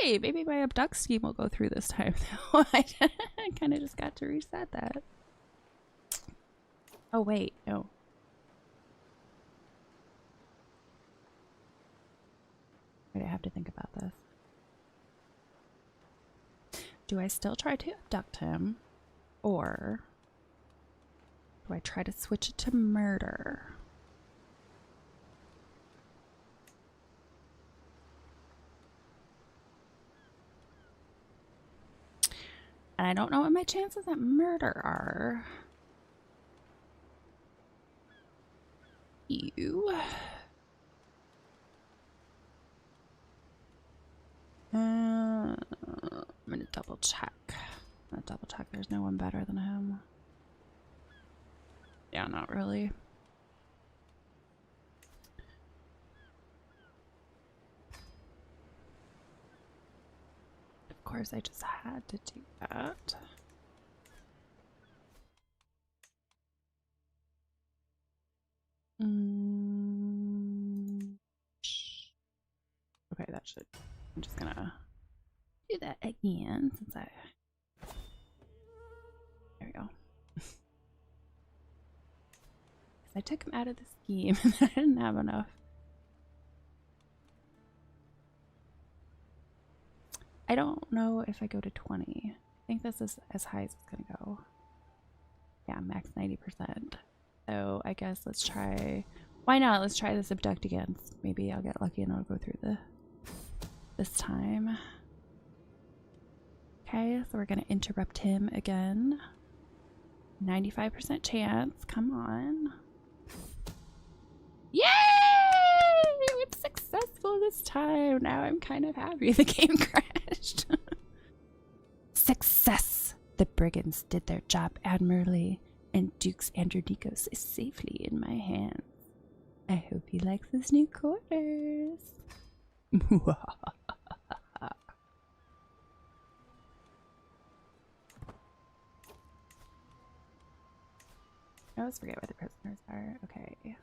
Hey, maybe my abduct scheme will go through this time, though. I kind of just got to reset that. Oh, wait. No. Wait, I have to think about this. Do I still try to abduct him? Or do I try to switch it to murder? And I don't know what my chances at murder are. You. I'm gonna double check. I'm gonna double check there's no one better than him. Yeah, not really. Of course, I just had to do that. Okay, that should. I'm just gonna do that again since I. There we go. I took him out of the scheme and I didn't have enough. I don't know if I go to 20. I think this is as high as it's gonna go. Yeah, max 90%. So I guess let's try. Why not? Let's try this abduct again. Maybe I'll get lucky and I'll go through this time. Okay, so we're gonna interrupt him again. 95% chance. Come on. Yay! It's successful this time. Now I'm kind of happy the game crashed. Success! The brigands did their job admirably, and Duke's Andronikos is safely in my hands. I hope he likes his new quarters. I always forget where the prisoners are. Okay.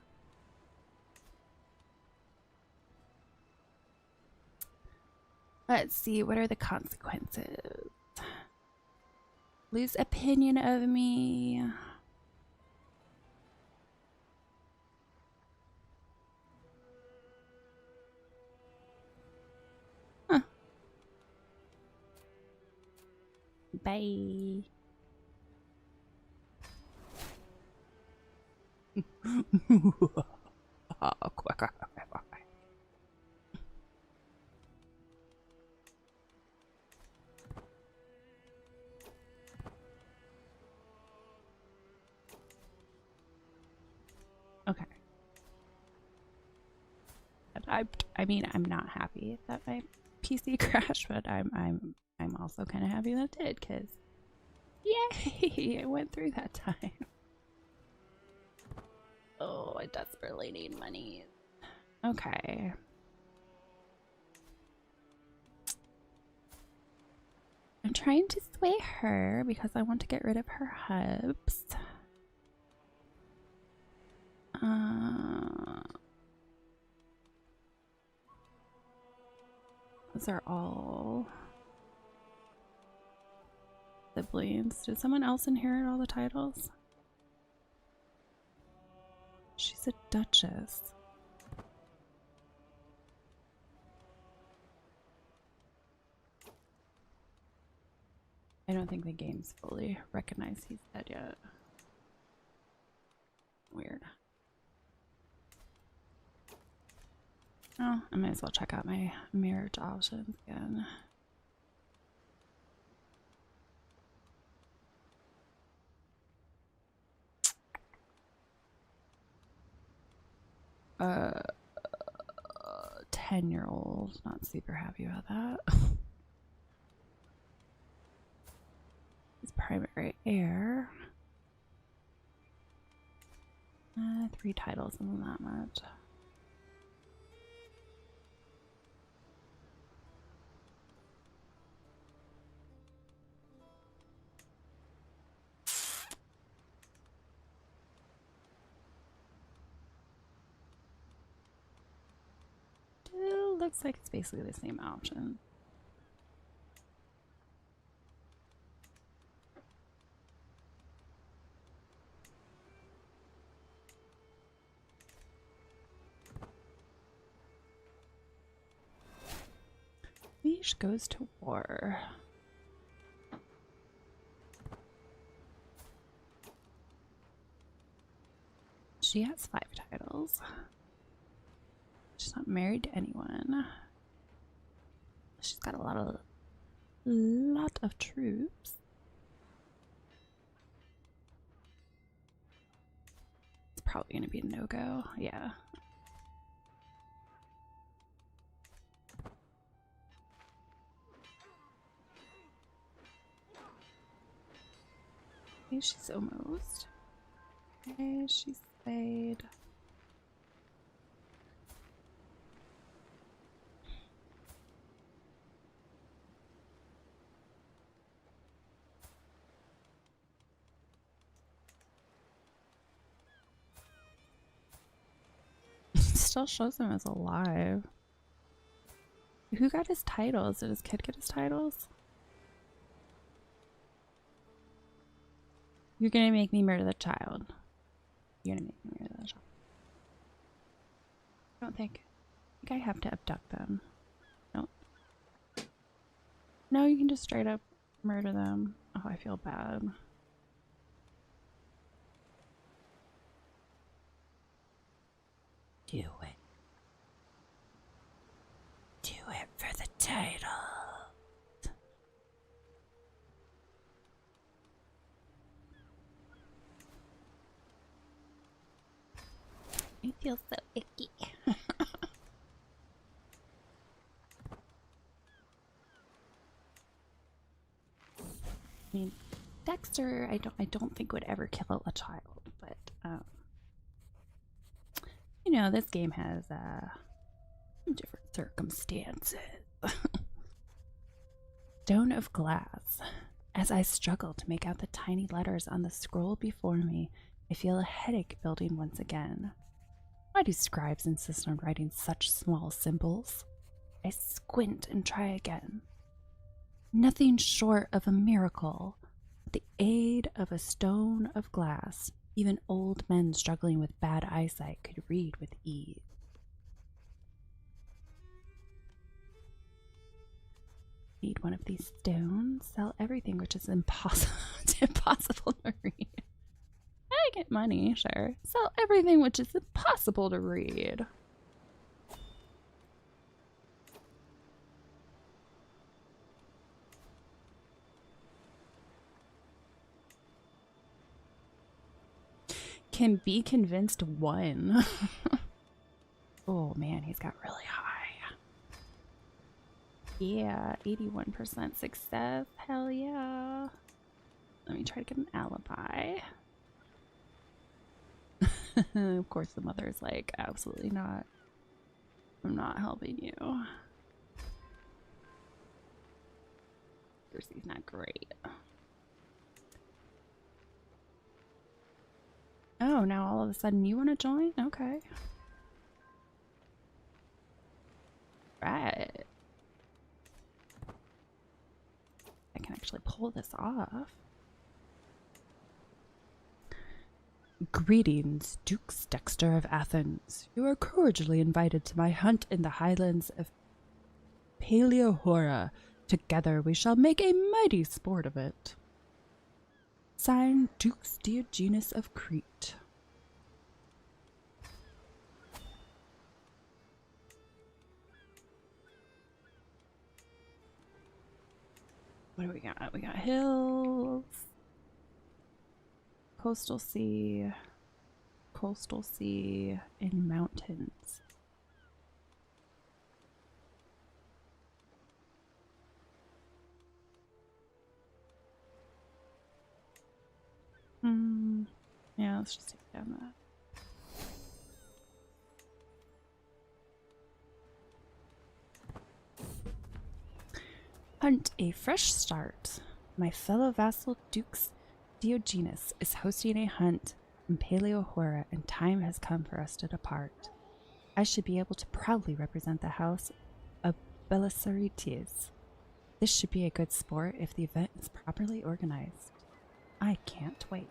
Let's see, what are the consequences? Lose opinion of me. Huh. Bye. Okay. I mean, I'm not happy that my PC crashed, but I'm also kind of happy that it did, because yay, I went through that time. Oh, I desperately need money. Okay. I'm trying to sway her because I want to get rid of her hubs. Those are all siblings. Did someone else inherit all the titles? She's a duchess. I don't think the game's fully recognized he's dead yet. Weird. Oh, I might as well check out my marriage options again. Uh, 10-year-old, not super happy about that. His primary heir. 3 titles isn't that much. Still looks like it's basically the same option. liege goes to war. She has 5 titles. She's not married to anyone. She's got a lot of troops. It's probably gonna be a no-go. Yeah. Okay, she's almost. Okay, she's stayed. Still shows him as alive. Who got his titles? Did his kid get his titles? You're gonna make me murder the child. You're gonna make me murder the child. I don't think I have to abduct them. No. No, you can just straight up murder them. Oh, I feel bad. Do it. Do it for the title. I feel so icky. I mean, Dexter, I don't think would ever kill a child, but you know, this game has different circumstances. Stone of glass. As I struggle to make out the tiny letters on the scroll before me, I feel a headache building once again. Why do scribes insist on writing such small symbols? I squint and try again. Nothing short of a miracle. With the aid of a stone of glass, even old men struggling with bad eyesight could read with ease. Need one of these stones, sell everything which is impossible to read. I get money, sure. Sell everything which is impossible to read. Can be convinced one. Oh man, he's got really high. Yeah, 81% success. Hell yeah. Let me try to get an alibi. Of course the mother's like, absolutely not. I'm not helping you. He's not great. Oh, now all of a sudden you want to join? Okay. Right. I can actually pull this off. Greetings, Dukes Dexter of Athens. You are cordially invited to my hunt in the highlands of Paleohora. Together we shall make a mighty sport of it. Signed, Dukes Diogenes of Crete. What do we got? We got hills, coastal sea, and mountains. Yeah, let's just take down that. Hunt a fresh start. My fellow vassal Dukes Diogenes is hosting a hunt in Paleohora, and time has come for us to depart. I should be able to proudly represent the house of Belisarites. This should be a good sport if the event is properly organized. I can't wait.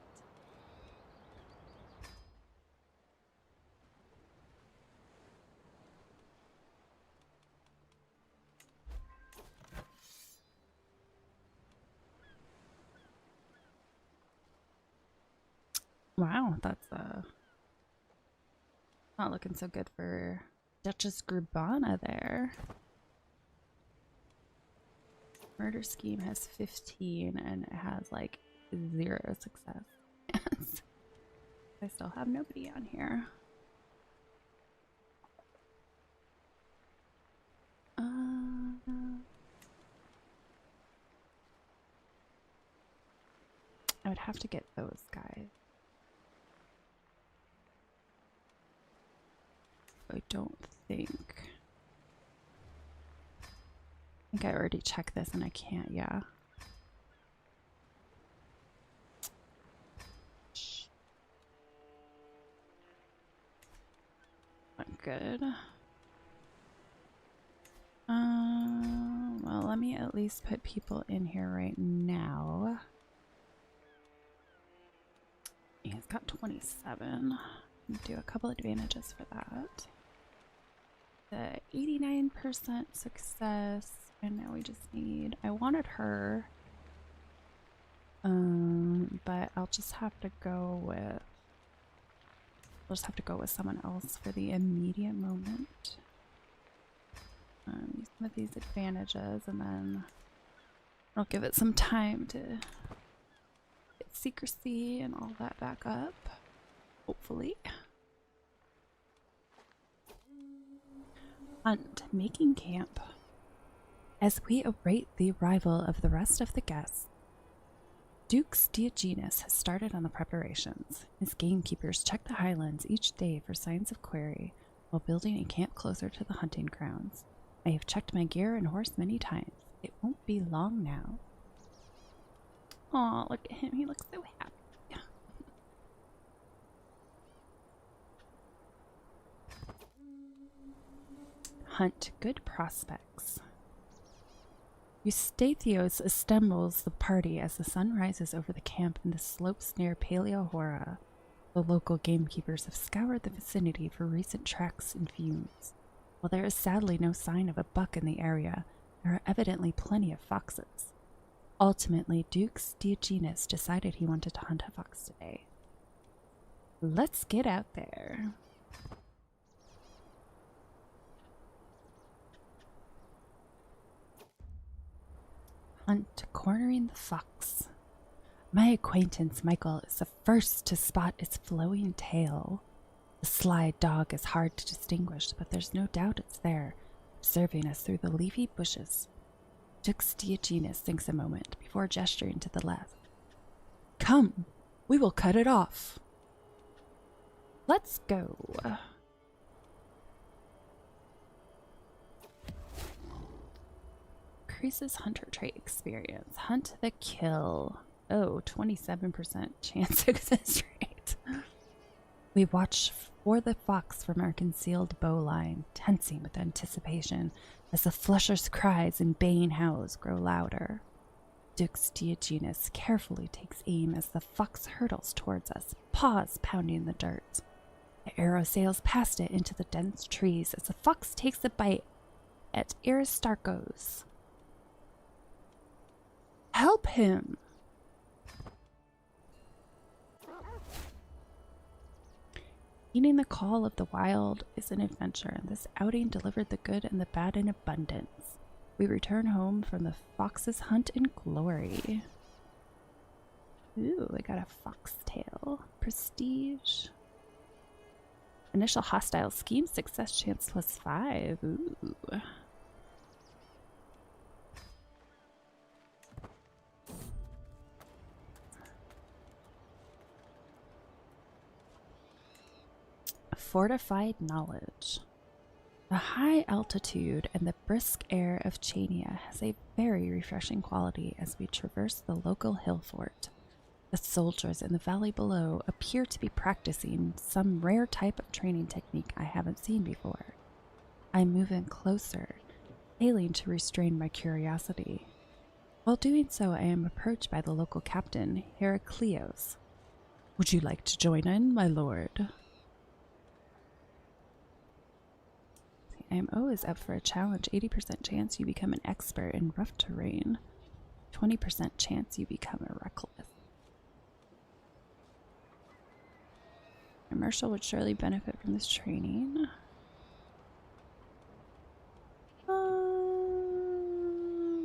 Wow, that's not looking so good for Duchess Grubana there. Murder scheme has 15 and it has like 0 success. I still have nobody on here. I would have to get those guys. I don't think. I think I already checked this and I can't, yeah. Not good. Well, let me at least put people in here right now. He's got 27. Do a couple advantages for that. The 89% success, and now we just need, I wanted her, but I'll just have to go with, someone else for the immediate moment. Use some of these advantages, and then I'll give it some time to get secrecy and all that back up, hopefully. Hunt, making camp. As we await the arrival of the rest of the guests, Dukes Diogenes has started on the preparations. His gamekeepers check the highlands each day for signs of quarry while building a camp closer to the hunting grounds. I have checked my gear and horse many times. It won't be long now. Aw, look at him. He looks so happy. Hunt, good prospects. Eustathios assembles the party as the sun rises over the camp in the slopes near Paleohora. The local gamekeepers have scoured the vicinity for recent tracks and fumes. While there is sadly no sign of a buck in the area, there are evidently plenty of foxes. Ultimately, Dukes Diogenes decided he wanted to hunt a fox today. Let's get out there. Hunt, cornering the fox. My acquaintance Michael is the first to spot its flowing tail. The sly dog is hard to distinguish, but there's no doubt it's there, observing us through the leafy bushes. Dux Diogenes thinks a moment before gesturing to the left. Come, we will cut it off. Let's go. Increases hunter trait experience. Hunt the kill. Oh, 27% chance success rate. We watch for the fox from our concealed bowline, tensing with anticipation as the flusher's cries and baying howls grow louder. Dux Diogenes carefully takes aim as the fox hurtles towards us, paws pounding the dirt. The arrow sails past it into the dense trees as the fox takes a bite at Aristarchus. Help him! Heeding the call of the wild is an adventure, and this outing delivered the good and the bad in abundance. We return home from the fox's hunt in glory. Ooh, I got a foxtail. Prestige. Initial hostile scheme success chance +5. Ooh. Fortified knowledge. The high altitude and the brisk air of Chania has a very refreshing quality as we traverse the local hill fort. The soldiers in the valley below appear to be practicing some rare type of training technique I haven't seen before. I move in closer, failing to restrain my curiosity. While doing so, I am approached by the local captain, Heraclios. Would you like to join in, my lord? IMO is up for a challenge. 80% chance you become an expert in rough terrain. 20% chance you become a reckless. Marshall would surely benefit from this training.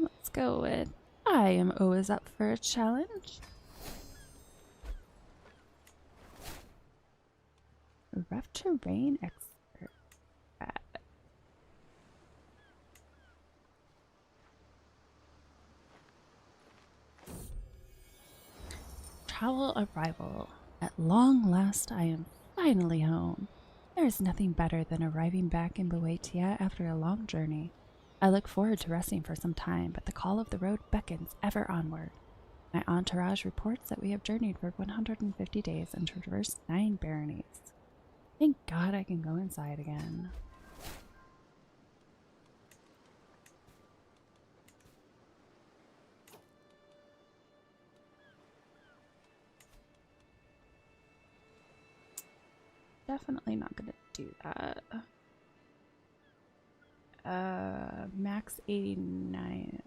Let's go with I am always up for a challenge. Rough terrain expert. Travel arrival. At long last, I am finally home. There is nothing better than arriving back in Boeotia after a long journey. I look forward to resting for some time, but the call of the road beckons ever onward. My entourage reports that we have journeyed for 150 days and traversed 9 baronies. Thank God I can go inside again. Definitely not gonna do that. Max 89%.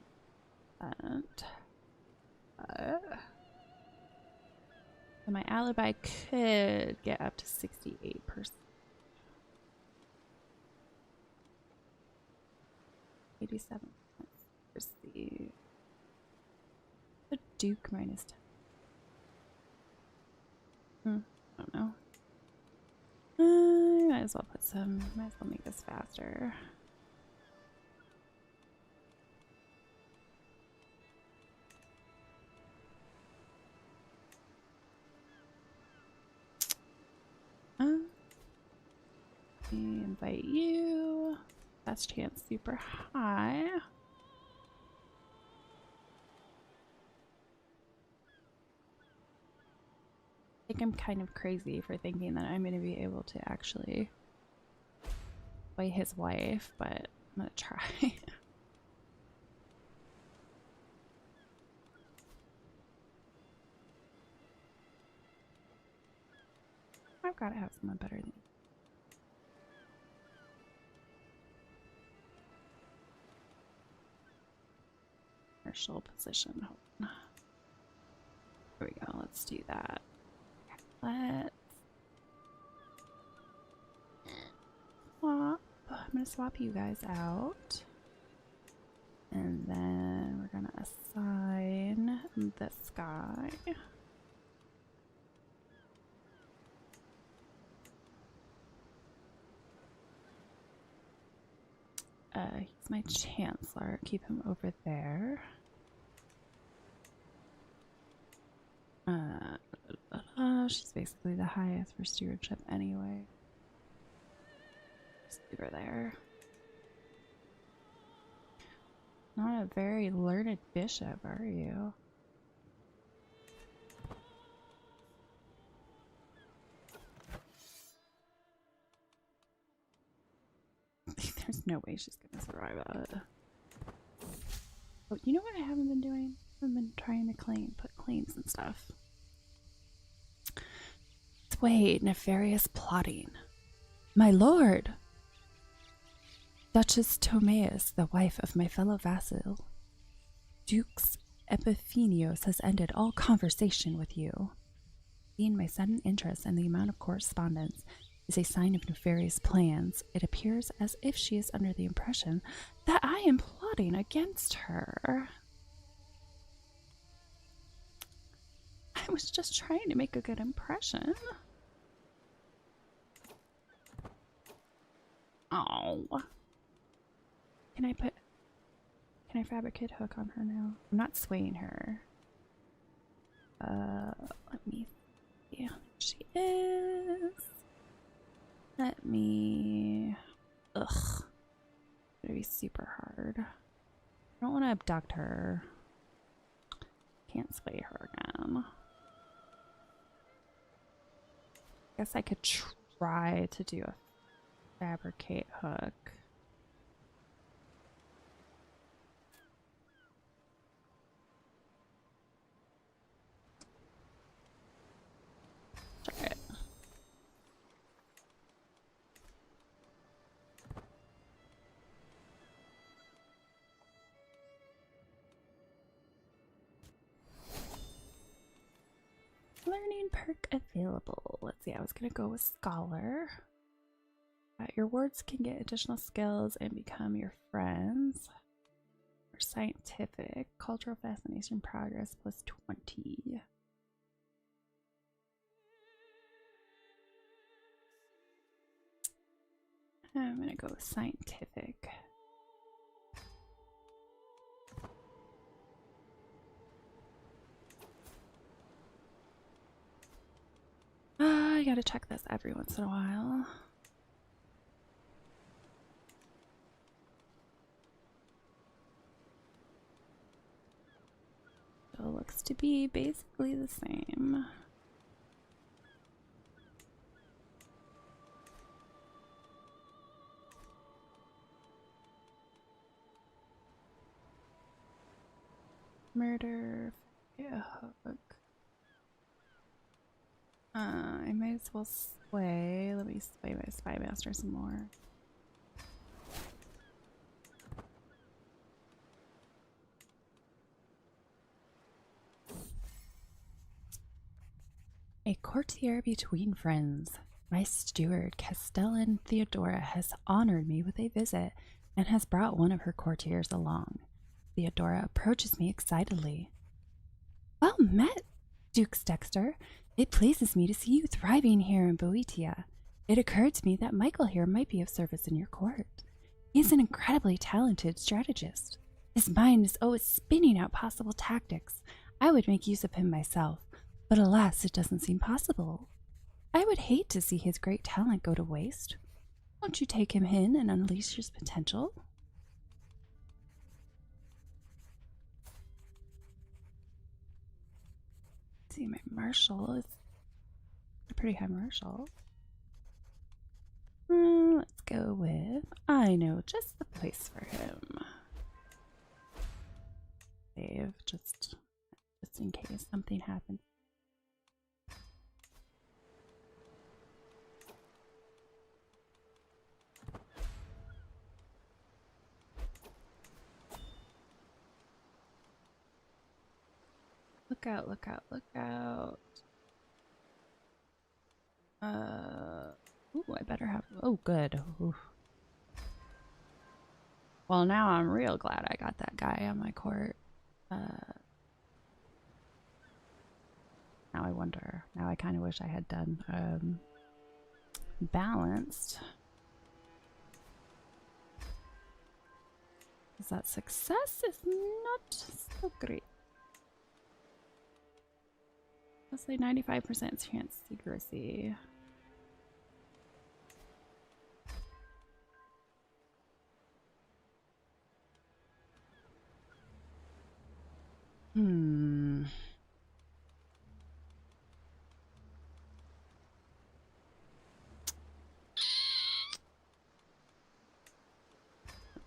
So my alibi could get up to 68%. 87%. Receive. The Duke minus 10. I don't know. Might as well put some, might as well make this faster. Invite you. Best chance super high. I think I'm kind of crazy for thinking that I'm going to be able to actually play his wife, but I'm going to try. I've got to have someone better than you. Commercial position. Hold on. There we go. Let's do that. Let's swap. I'm going to swap you guys out. And then we're going to assign this guy. He's my chancellor. Keep him over there. She's basically the highest for stewardship anyway. Just leave her there. Not a very learned bishop, are you? There's no way she's gonna survive that. Oh, you know what I haven't been doing? I've been trying to put claims and stuff. Sway, nefarious plotting. My lord! Duchess Tomaeus, the wife of my fellow vassal, Dukes Epiphanios, has ended all conversation with you. Seeing my sudden interest and the amount of correspondence is a sign of nefarious plans, it appears as if she is under the impression that I am plotting against her. I was just trying to make a good impression. Oh. Can I fabricate hook on her now? I'm not swaying her. Let me see. She is. Let me. Ugh. It's gonna be super hard. I don't want to abduct her. Can't sway her again. Guess I could try to do a fabricate hook. Try it. Learning perk available. Let's see, I was gonna go with Scholar. Your wards can get additional skills and become your friends. Or Scientific, Cultural Fascination Progress plus 20. I'm gonna go with Scientific. I gotta check this every once in a while. Still looks to be basically the same. Murder, yeah, hook. I might as well sway. Let me sway my spy master some more. A courtier between friends. My steward, Castellan Theodora, has honored me with a visit and has brought one of her courtiers along. Theodora approaches me excitedly. Well met, Dukes Dexter. It pleases me to see you thriving here in Boeotia. It occurred to me that Michael here might be of service in your court. He's an incredibly talented strategist. His mind is always spinning out possible tactics. I would make use of him myself, but alas, it doesn't seem possible. I would hate to see his great talent go to waste. Won't you take him in and unleash his potential? See, my marshal is a pretty high marshal. Let's go with, I know just the place for him. Save, just in case something happens. Look out, look out, look out. Ooh, I better have, oh good. Ooh. Well, now I'm real glad I got that guy on my court. Now I wonder, now I kind of wish I had done, balanced. Because that success is not so great. Let's say 95% chance secrecy.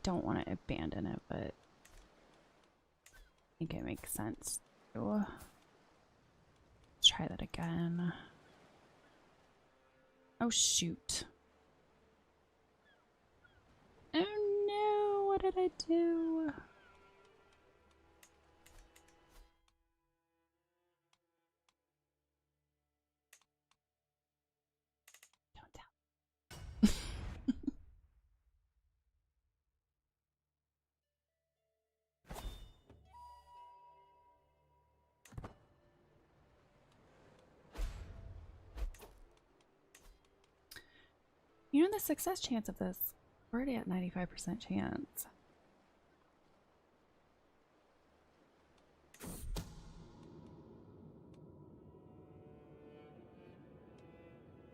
Don't want to abandon it, but I think it makes sense to try that again. Oh shoot. Oh no, what did I do? Don't tell. You know the success chance of this? We're already at 95% chance.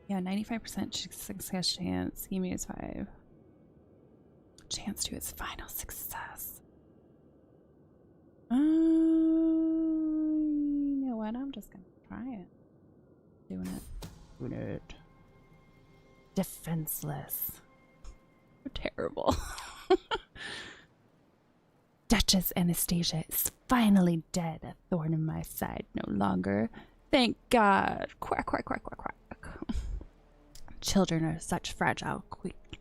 Yeah, 95% success chance. He means 5. Chance to its final success. You know what? I'm just gonna try it. Doing it. Defenseless. Terrible. Duchess Anastasia is finally dead. A thorn in my side no longer. Thank God. Quack, quack, quack, quack, quack. Children are such fragile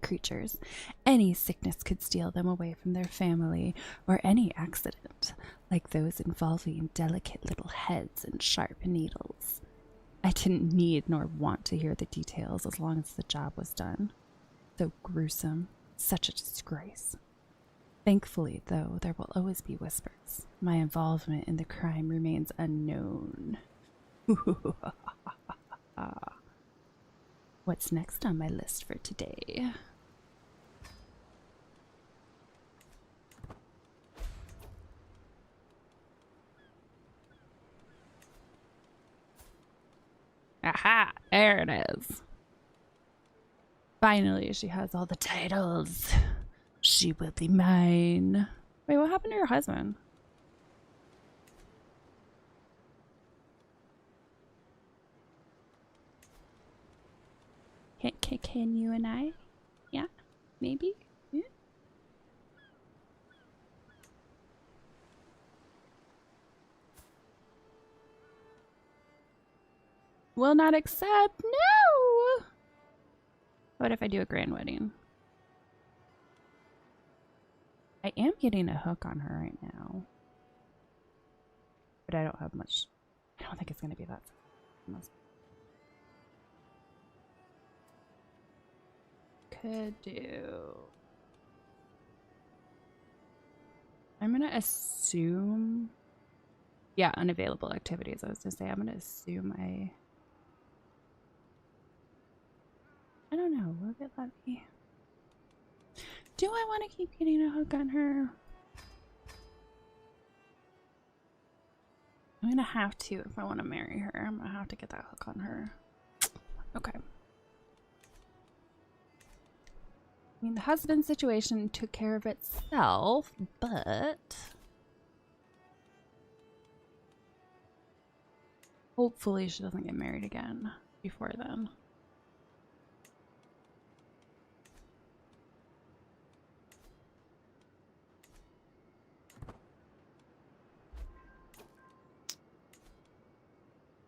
creatures. Any sickness could steal them away from their family, or any accident, like those involving delicate little heads and sharp needles. I didn't need nor want to hear the details as long as the job was done. So gruesome, such a disgrace. Thankfully, though, there will always be whispers. My involvement in the crime remains unknown. What's next on my list for today? Aha! There it is. Finally, she has all the titles. She will be mine. Wait, what happened to your husband? Can you and I? Yeah? Maybe? Yeah? Will not accept. No! What if I do a grand wedding? I am getting a hook on her right now. But I don't have much. I don't think it's going to be that. Could do. I'm going to assume. Yeah, unavailable activities. I was going to say, I'm going to assume I don't know. Will it let me? Do I want to keep getting a hook on her? I'm gonna have to if I want to marry her. I'm gonna have to get that hook on her. Okay. I mean, the husband situation took care of itself, but hopefully she doesn't get married again before then.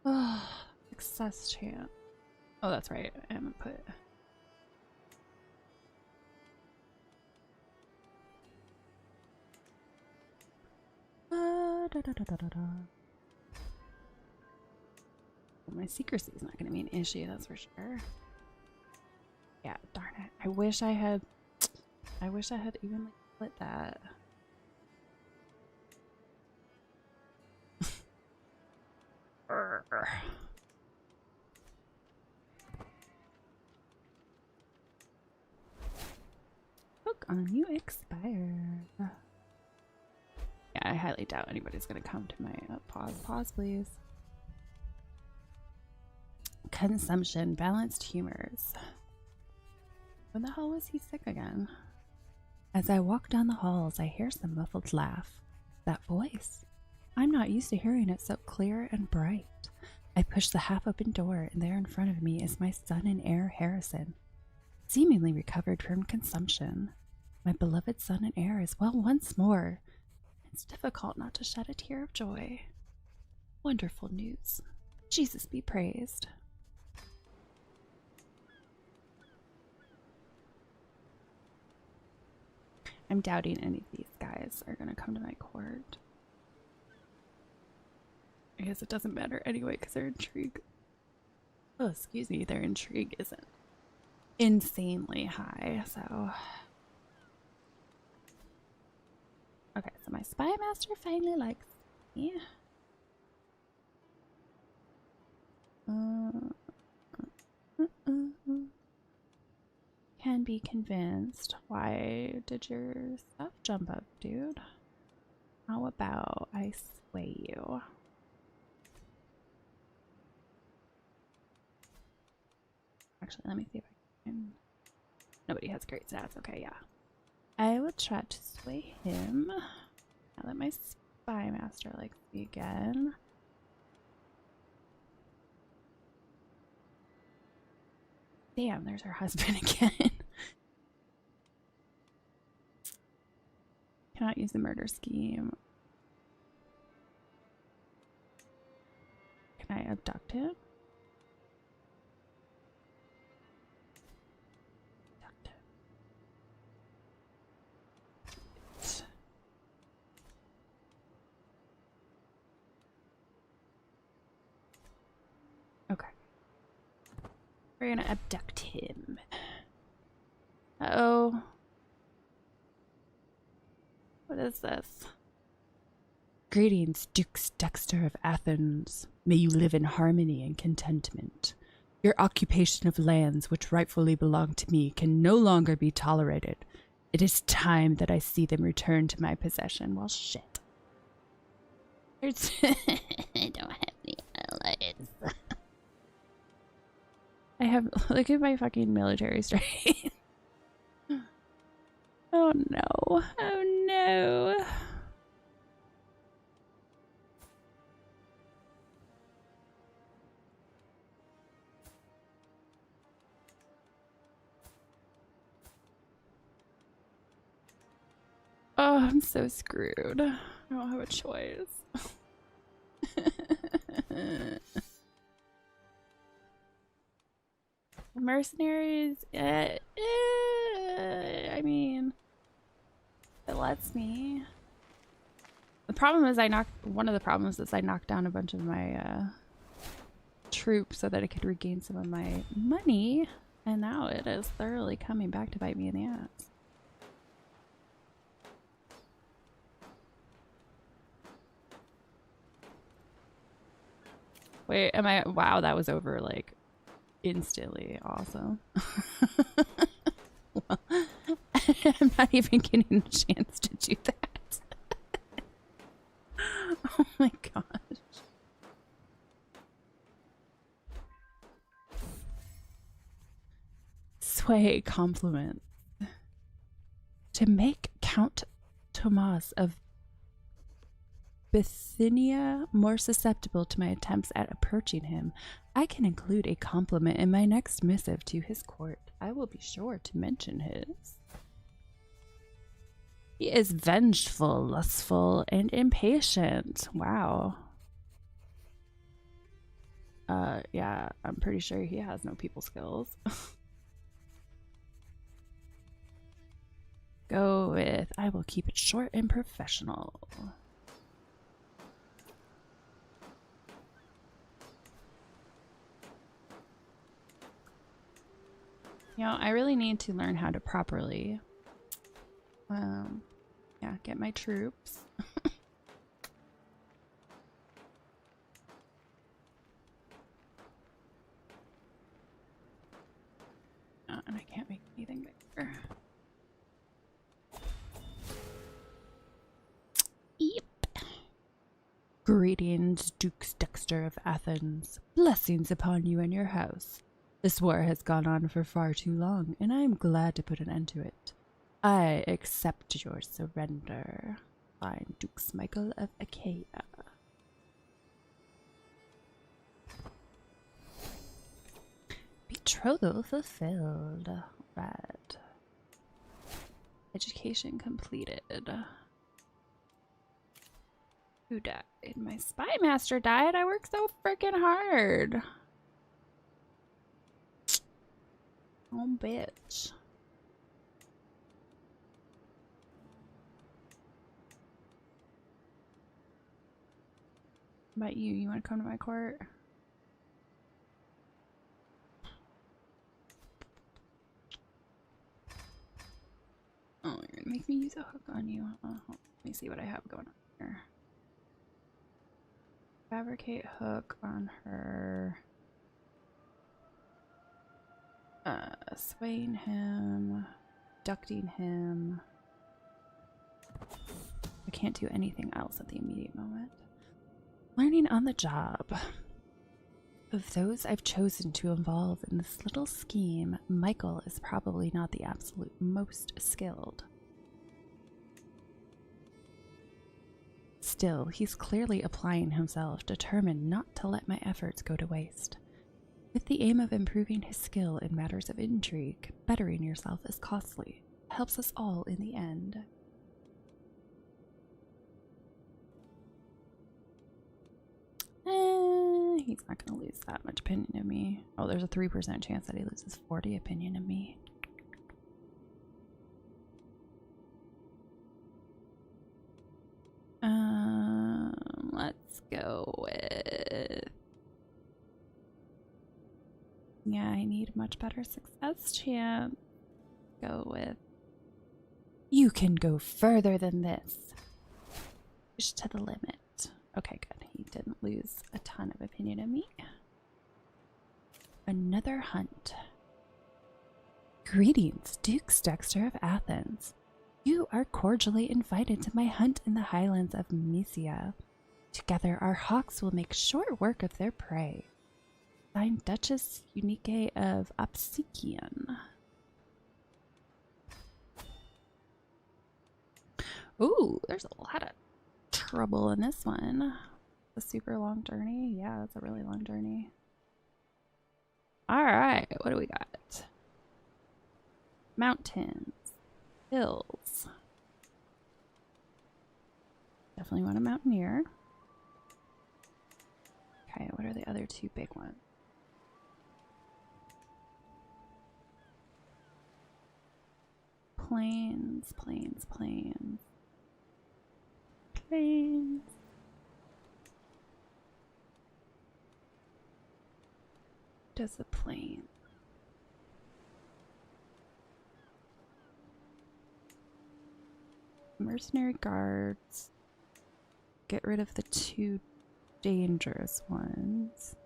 Oh, success chance. Oh, that's right. I haven't put. My secrecy is not going to be an issue, that's for sure. Yeah, darn it. I wish I had even like split that. Hook on you expire. Yeah, I highly doubt anybody's gonna come to my pause please. Consumption, balanced humors. When the hell was he sick again? As I walk down the halls, I hear some muffled laugh. That voice. I'm not used to hearing it so clear and bright. I push the half-open door, and there in front of me is my son and heir, Harrison, seemingly recovered from consumption. My beloved son and heir is well once more. It's difficult not to shed a tear of joy. Wonderful news. Jesus be praised. I'm doubting any of these guys are going to come to my court. I guess it doesn't matter anyway because their intrigue. Oh, excuse me, their intrigue isn't insanely high, so. Okay, so my spy master finally likes me. Can be convinced. Why did your stuff jump up, dude? How about I sway you? Actually, let me see if I can. Nobody has great stats. Okay, yeah. I will try to sway him. Now that my spy master likes me again. Damn, there's her husband again. Cannot use the murder scheme. Can I abduct him? Abduct him. Okay. We're gonna abduct him. Uh-oh. What is this? Greetings, Dukes Dexter of Athens. May you live in harmony and contentment. Your occupation of lands which rightfully belong to me can no longer be tolerated. It is time that I see them return to my possession. Well, shit. I don't have any allies. I have... Look at my fucking military strength. Oh no. Oh no. Oh, I'm so screwed. I don't have a choice. Mercenaries, I mean, it lets me. The problem is one of the problems is I knocked down a bunch of my troops so that I could regain some of my money, and now it is thoroughly coming back to bite me in the ass. Wait, am I? Wow, that was over like instantly. Awesome. Well, I'm not even getting a chance to do that. Oh my gosh. Sway compliment. To make Count Tomas of Bithynia more susceptible to my attempts at approaching him, I can include a compliment in my next missive to his court. I will be sure to mention his. He is vengeful, lustful, and impatient. Wow. Yeah, I'm pretty sure he has no people skills. Go with, I will keep it short and professional. You know, I really need to learn how to properly, yeah, get my troops. And I can't make anything bigger. Yep. Greetings, Dukes Dexter of Athens. Blessings upon you and your house. This war has gone on for far too long, and I am glad to put an end to it. I accept your surrender. Fine, Dukes Michael of Achaia. Betrothal fulfilled. Right. Education completed. Who died? My spy master died. I worked so freaking hard. Oh, bitch. How about you? You want to come to my court? Oh, you're gonna make me use a hook on you. Let me see what I have going on here. Fabricate hook on her. Swaying him. Abducting him. I can't do anything else at the immediate moment. Learning on the job. Of those I've chosen to involve in this little scheme, Michael is probably not the absolute most skilled. Still, he's clearly applying himself, determined not to let my efforts go to waste. With the aim of improving his skill in matters of intrigue, bettering yourself is costly. It helps us all in the end. He's not going to lose that much opinion of me. Oh, there's a 3% chance that he loses 40 opinion of me. Let's go with Yeah, I need much better success chance. Go with. You can go further than this. Push to the limit. Okay, good. He didn't lose a ton of opinion of me. Another hunt. Greetings, Dukes Dexter of Athens. You are cordially invited to my hunt in the highlands of Mysia. Together, our hawks will make short work of their prey. Signed, Duchess Unique of Opsikion. Ooh, there's a lot of trouble in this one. A super long journey. Yeah, that's a really long journey. All right, what do we got? Mountains, hills. Definitely want a mountaineer. Okay, what are the other two big ones? Plains, plains, plains. Plains. Does the plain? Mercenary guards. Get rid of the two dangerous ones.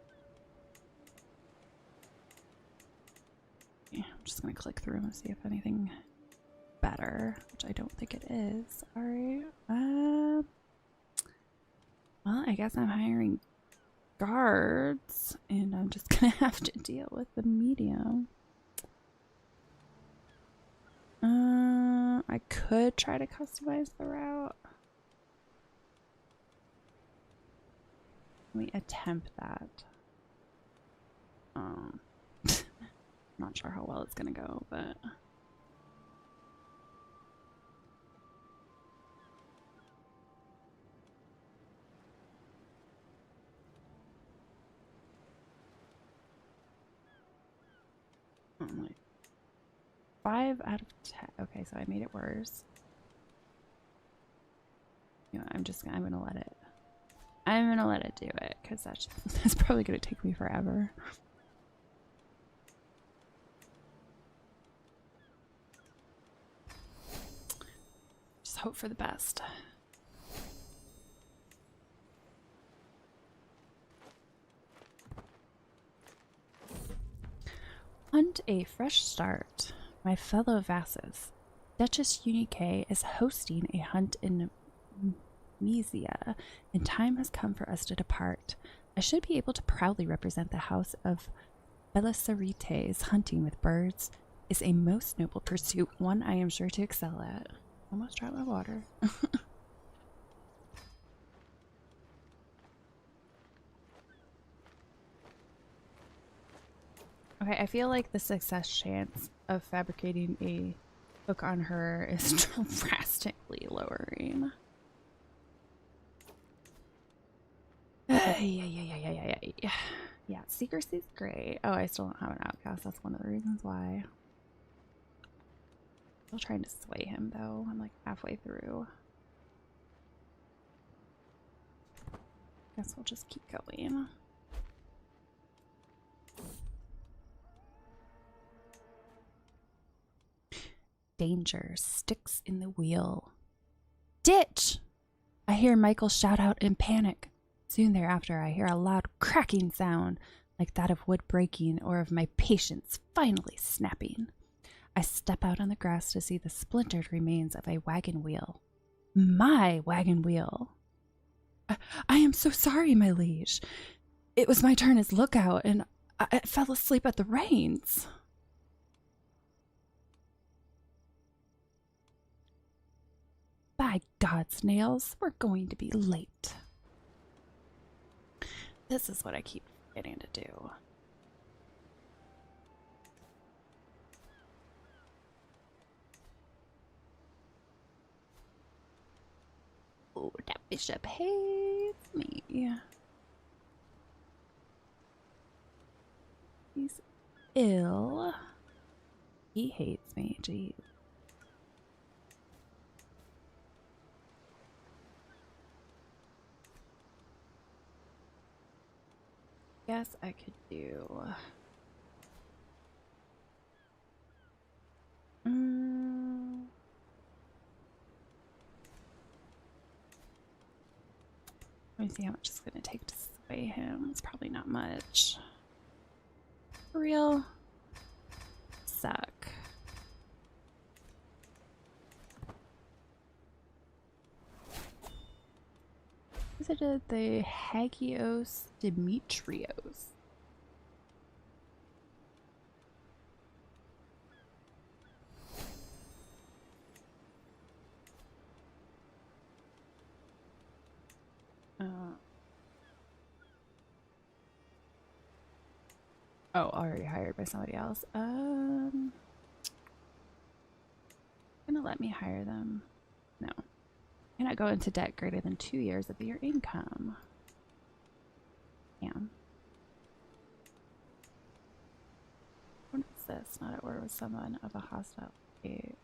Yeah, I'm just gonna click through and see if anything better, which I don't think it is. Alright. Well, I guess I'm hiring guards, and I'm just gonna have to deal with the medium. I could try to customize the route. Let me attempt that. Not sure how well it's gonna go, but like 5 out of 10. Okay, so I made it worse. You know, I'm gonna let it. I'm gonna let it do it because that's probably gonna take me forever. Just hope for the best. Hunt a fresh start. My fellow Vasses, Duchess Unique is hosting a hunt in Mysia, and time has come for us to depart. I should be able to proudly represent the house of Belisarites. Hunting with birds is a most noble pursuit, one I am sure to excel at. Almost dropped my water. Okay, I feel like the success chance of fabricating a hook on her is drastically lowering. Yeah, secrecy's great. Oh, I still don't have an outcast. That's one of the reasons why. Still trying to sway him though. I'm like halfway through. Guess we'll just keep going. Danger, sticks in the wheel. Ditch! I hear Michael shout out in panic. Soon thereafter, I hear a loud cracking sound, like that of wood breaking or of my patience finally snapping. I step out on the grass to see the splintered remains of a wagon wheel. My wagon wheel. I am so sorry, my liege. It was my turn as lookout, and I fell asleep at the reins. By God's nails, we're going to be late. This is what I keep forgetting to do. Oh, that bishop hates me. He's ill. He hates me, jeez. Guess I could do Let me see how much it's going to take to sway him. It's probably not much. For real? Suck. Visited the Hagios Demetrios. Oh, already hired by somebody else. Gonna let me hire them? No. Cannot go into debt greater than 2 years of your income. Damn. What is this? Not at war with someone of a hostile state.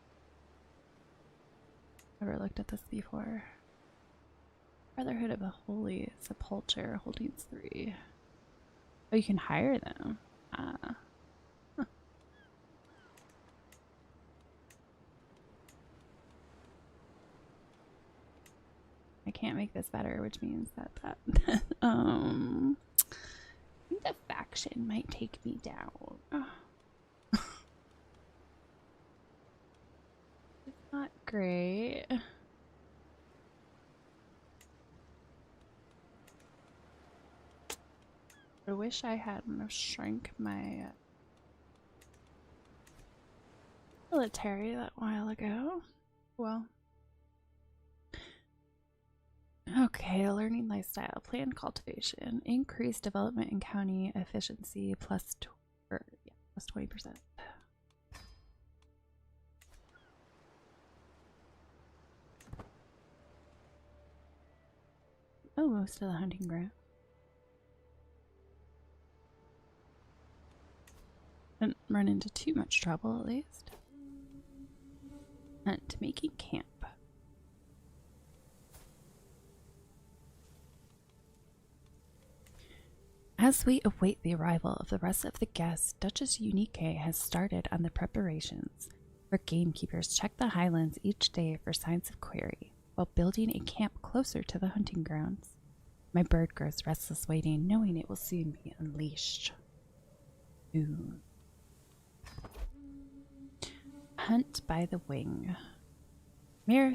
Never looked at this before. Brotherhood of the Holy Sepulchre, Holdings 3. Oh, you can hire them. Huh. I can't make this better, which means that I think the faction might take me down. It's not great. I wish I hadn't shrunk my military that while ago. Well. Okay, learning lifestyle, planned cultivation, increased development and county efficiency plus 20%. Oh, most of the hunting ground. Didn't run into too much trouble, at least. Hunt, making camp. As we await the arrival of the rest of the guests, Duchess Unique has started on the preparations. Her gamekeepers check the highlands each day for signs of quarry, while building a camp closer to the hunting grounds. My bird grows restless waiting, knowing it will soon be unleashed. Ooh. Hunt by the wing. Mayor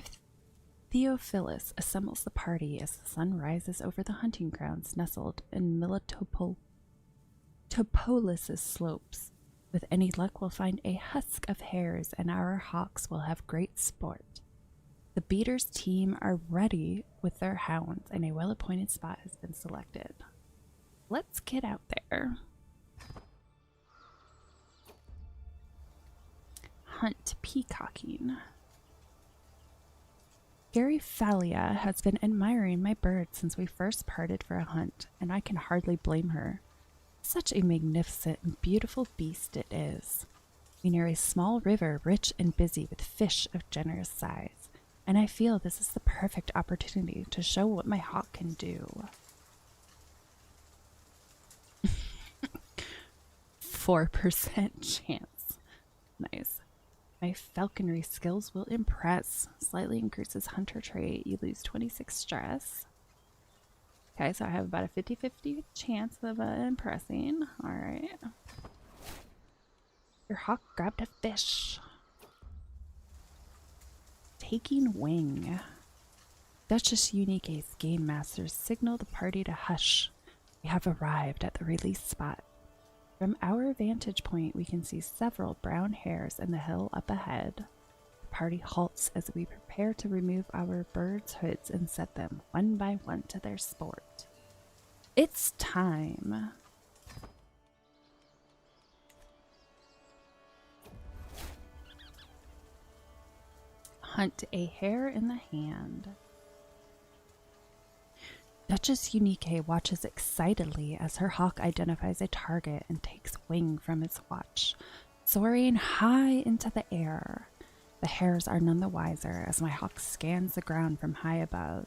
Theophilus assembles the party as the sun rises over the hunting grounds nestled in Militopolis's slopes. With any luck, we'll find a husk of hares, and our hawks will have great sport. The beaters team are ready with their hounds, and a well-appointed spot has been selected. Let's get out there. Hunt peacocking. Gary Phalia has been admiring my bird since we first parted for a hunt, and I can hardly blame her. Such a magnificent and beautiful beast it is. We near a small river rich and busy with fish of generous size, and I feel this is the perfect opportunity to show what my hawk can do. 4% chance. Nice. My falconry skills will impress. Slightly increases hunter trait. You lose 26 stress. Okay, so I have about a 50-50 chance of impressing. Alright. Your hawk grabbed a fish. Taking wing. Duchess Unique's game masters signal the party to hush. We have arrived at the release spot. From our vantage point, we can see several brown hares in the hill up ahead. The party halts as we prepare to remove our birds' hoods and set them one by one to their sport. It's time. Hunt a hare in the hand. Duchess Unique watches excitedly as her hawk identifies a target and takes wing from its watch, soaring high into the air. The hares are none the wiser as my hawk scans the ground from high above.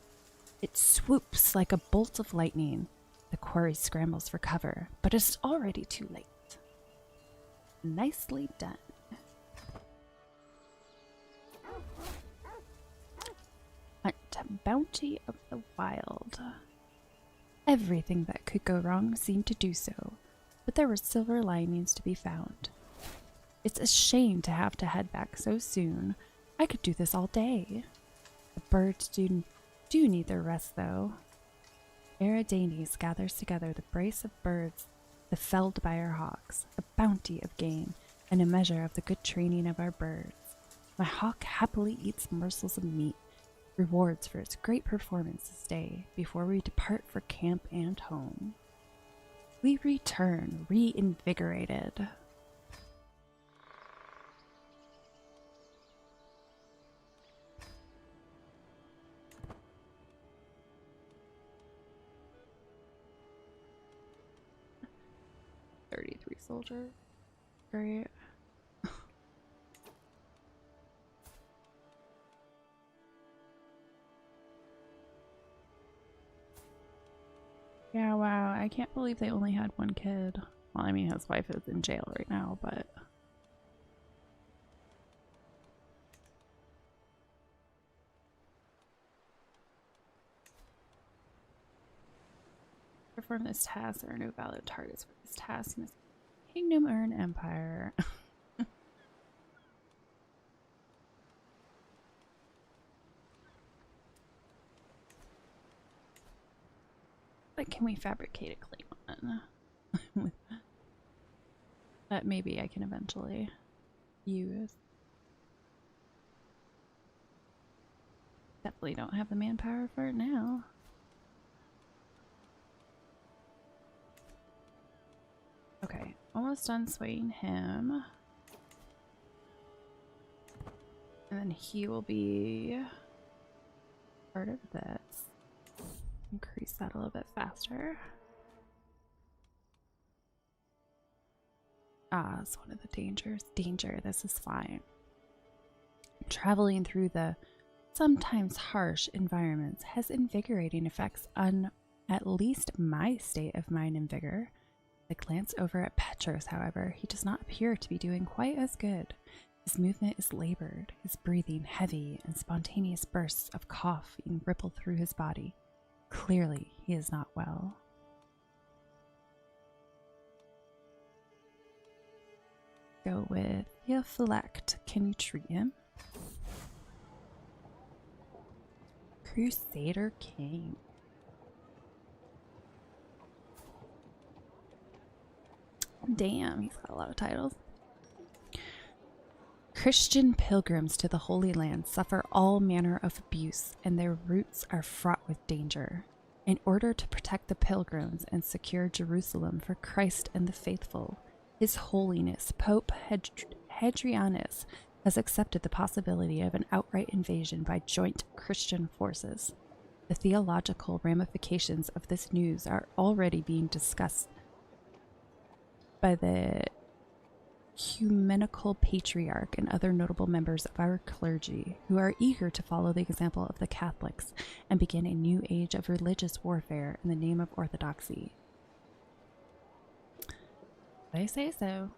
It swoops like a bolt of lightning. The quarry scrambles for cover, but it's already too late. Nicely done. Hunt, bounty of the wild. Everything that could go wrong seemed to do so, but there were silver linings to be found. It's a shame to have to head back so soon. I could do this all day. The birds do need their rest, though. Eridanes gathers together the brace of birds felled by our hawks, a bounty of game, and a measure of the good training of our birds. My hawk happily eats morsels of meat, rewards for its great performance this day, before we depart for camp and home. We return reinvigorated. Soldier. Great. Yeah, wow. I can't believe they only had one kid. Well, I mean, his wife is in jail right now, but... Perform this task. There are no valid targets for this task in this kingdom or an empire. But can we fabricate a Klingon? That maybe I can eventually use. Definitely don't have the manpower for it now. Okay, almost done swaying him. And then he will be part of this. Increase that a little bit faster. Ah, that's one of the dangers. Danger, this is fine. Traveling through the sometimes harsh environments has invigorating effects on at least my state of mind and vigor. I glance over at Petros, however. He does not appear to be doing quite as good. His movement is labored, his breathing heavy, and spontaneous bursts of coughing ripple through his body. Clearly, he is not well. Go with Theophylact. Can you treat him? Crusader King. Damn, he's got a lot of titles. Christian pilgrims to the Holy Land suffer all manner of abuse, and their routes are fraught with danger. In order to protect the pilgrims and secure Jerusalem for Christ and the faithful, His Holiness Pope Hadrianus has accepted the possibility of an outright invasion by joint Christian forces. The theological ramifications of this news are already being discussed by the Ecumenical Patriarch and other notable members of our clergy, who are eager to follow the example of the Catholics and begin a new age of religious warfare in the name of orthodoxy. They say so.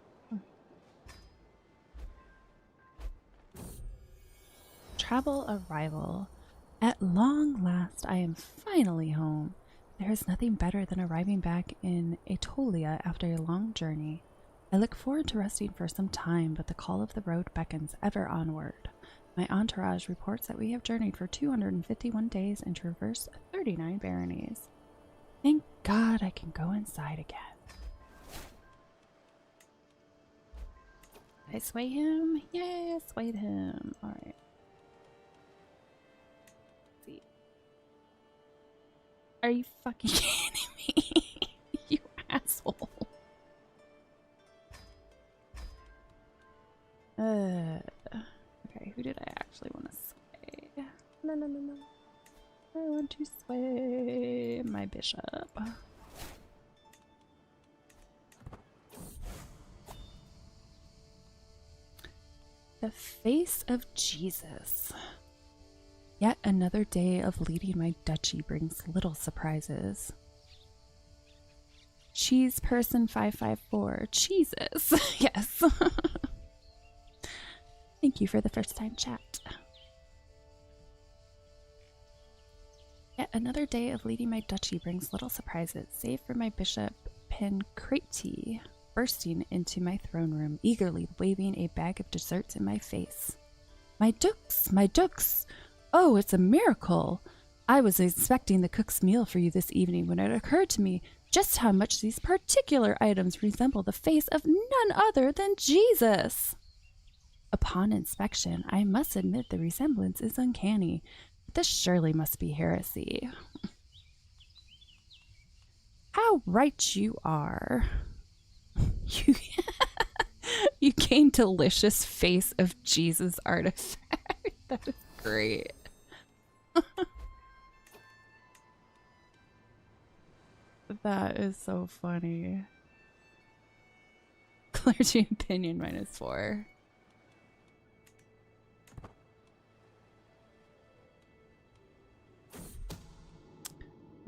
Travel arrival. At long last, I am finally home. There is nothing better than arriving back in Aetolia after a long journey. I look forward to resting for some time, but the call of the road beckons ever onward. My entourage reports that we have journeyed for 251 days and traversed 39 baronies. Thank God I can go inside again. Did I sway him? Yeah, I swayed him. Alright. See. Are you fucking kidding me? You asshole. Okay, who did I actually want to sway? No. I want to sway my bishop. The face of Jesus. Yet another day of leading my duchy brings little surprises. Cheese person 554. Jesus. Yes. Thank you for the first time chat. Yet another day of leading my duchy brings little surprises, save for my bishop Pancrati bursting into my throne room, eagerly waving a bag of desserts in my face. My dukes! My dukes! Oh, it's a miracle! I was inspecting the cook's meal for you this evening when it occurred to me just how much these particular items resemble the face of none other than Jesus. Upon inspection, I must admit the resemblance is uncanny. This surely must be heresy. How right you are. You, you gain delicious face of Jesus artifact. That is great. That is so funny. Clergy opinion -4.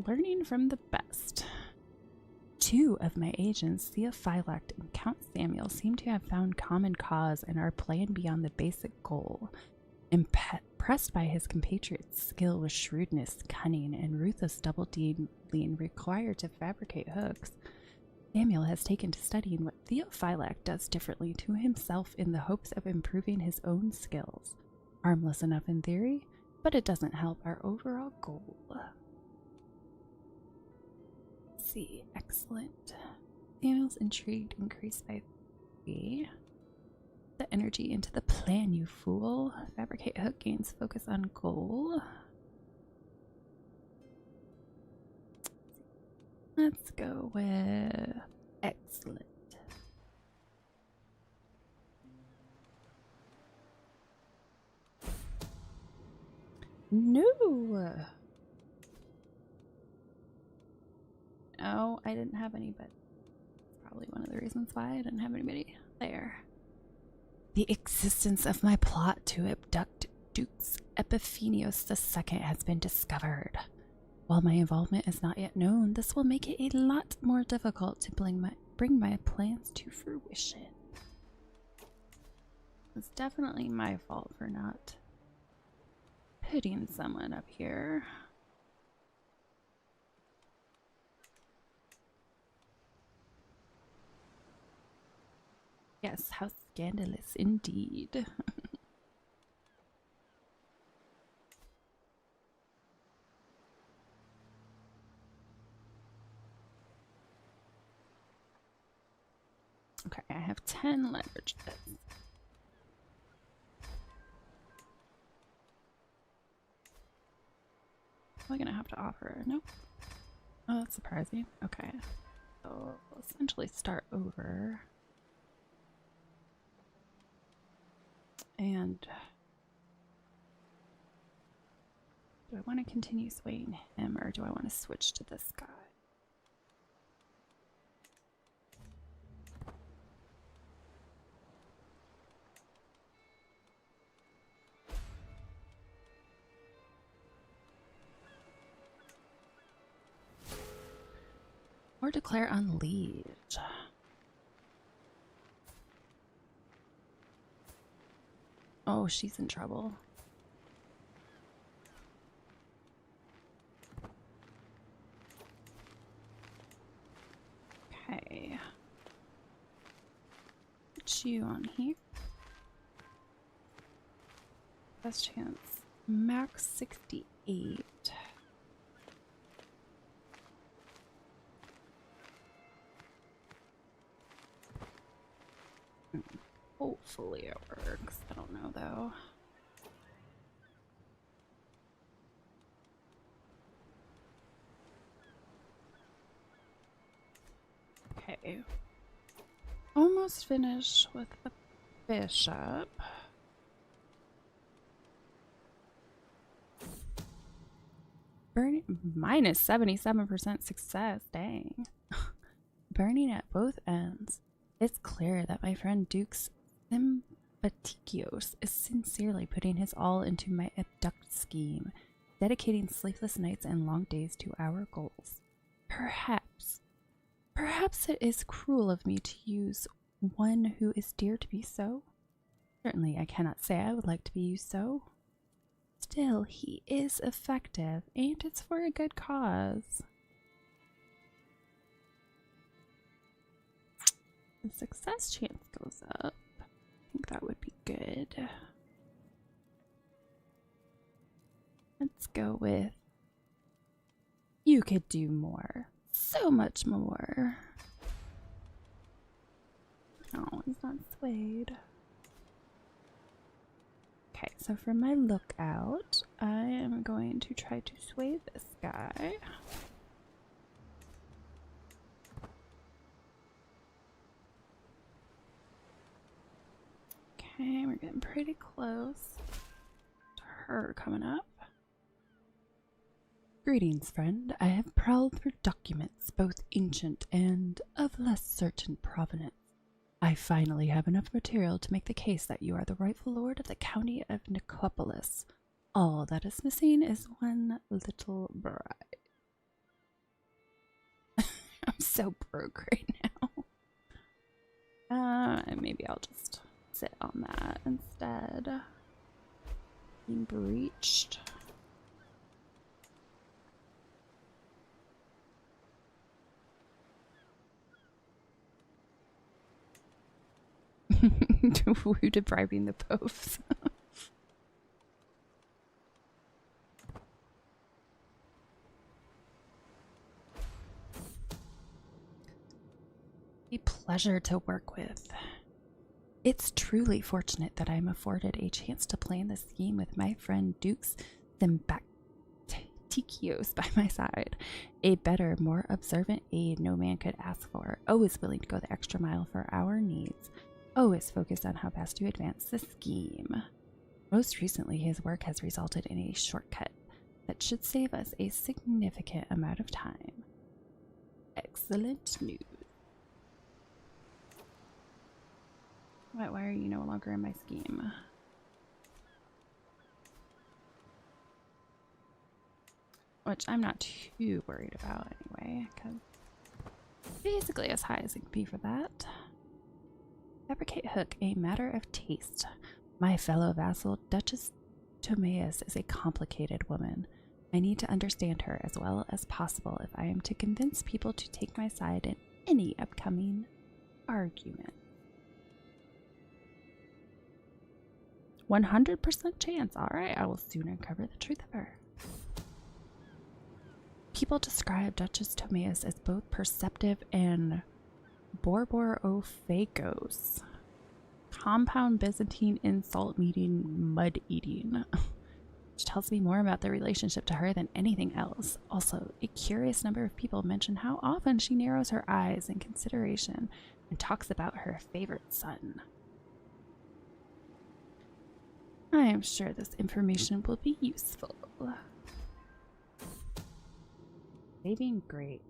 Learning from the best. 2 of my agents, Theophylact and Count Samuel, seem to have found common cause and are playing beyond the basic goal. Impressed by his compatriot's skill with shrewdness, cunning, and ruthless double-dealing required to fabricate hooks, Samuel has taken to studying what Theophylact does differently to himself in the hopes of improving his own skills. Harmless enough in theory, but it doesn't help our overall goal. Let's see, excellent. Samuel's intrigue increased by 3. The energy into the plan, you fool. Fabricate hook gains focus on goal. Let's go with excellent. No. No, I didn't have any, but probably one of the reasons why I didn't have anybody there. The existence of my plot to abduct Dukes Epiphanios II has been discovered. While my involvement is not yet known, this will make it a lot more difficult to bring my plans to fruition. It's definitely my fault for not putting someone up here. Yes, how scandalous indeed. Okay, I have 10 leverages. Am I gonna have to offer? Nope. Oh, that's surprising. Okay. So we'll essentially start over. And do I want to continue swaying him or do I want to switch to this guy? Or declare on liege. Oh, she's in trouble. Okay. Put you on here. Best chance. Max 68. Hopefully it works. I don't know though. Okay. Almost finished with the bishop. Burning minus 77% success. Dang. Burning at both ends. It's clear that my friend Duke's Sympatikios is sincerely putting his all into my abduct scheme, dedicating sleepless nights and long days to our goals. Perhaps it is cruel of me to use one who is dear to me so. Certainly I cannot say I would like to be used so. still, he is effective, and it's for a good cause. The success chance goes up. I think that would be good. Let's go with you could do more. So much more. Oh, he's not swayed. Okay, so for my lookout, I am going to try to sway this guy. Okay, we're getting pretty close to her coming up. Greetings, friend. I have prowled through documents, both ancient and of less certain provenance. I finally have enough material to make the case that you are the rightful lord of the county of Nicopolis. All that is missing is one little bride. I'm so broke right now. Maybe I'll just sit on that instead. Being breached. Who depriving the popes? A pleasure to work with. It's truly fortunate that I'm afforded a chance to plan this scheme with my friend Dukes Symbactikios by my side. A better, more observant aide no man could ask for. Always willing to go the extra mile for our needs. Always focused on how best to advance the scheme. Most recently, his work has resulted in a shortcut that should save us a significant amount of time. Excellent news. Why are you no longer in my scheme? Which I'm not too worried about anyway, because basically as high as it can be for that. Fabricate hook, a matter of taste. My fellow vassal, Duchess Tomaeus, is a complicated woman. I need to understand her as well as possible if I am to convince people to take my side in any upcoming argument. 100% chance. Alright, I will soon uncover the truth of her. People describe Duchess Tomaeus as both perceptive and Borborophagos. Compound Byzantine insult meeting mud eating. Which tells me more about their relationship to her than anything else. Also, a curious number of people mention how often she narrows her eyes in consideration and talks about her favorite son. I am sure this information will be useful. Saving Great.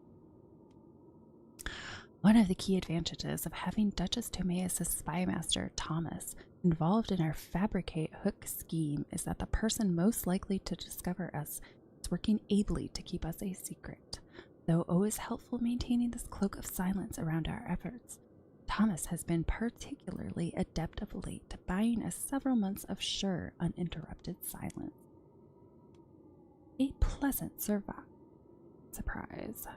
One of the key advantages of having Duchess Tomaeus' spy master, Thomas, involved in our fabricate hook scheme is that the person most likely to discover us is working ably to keep us a secret. Though always helpful maintaining this cloak of silence around our efforts, Thomas has been particularly adept of late, buying us several months of sure, uninterrupted silence. A pleasant surprise.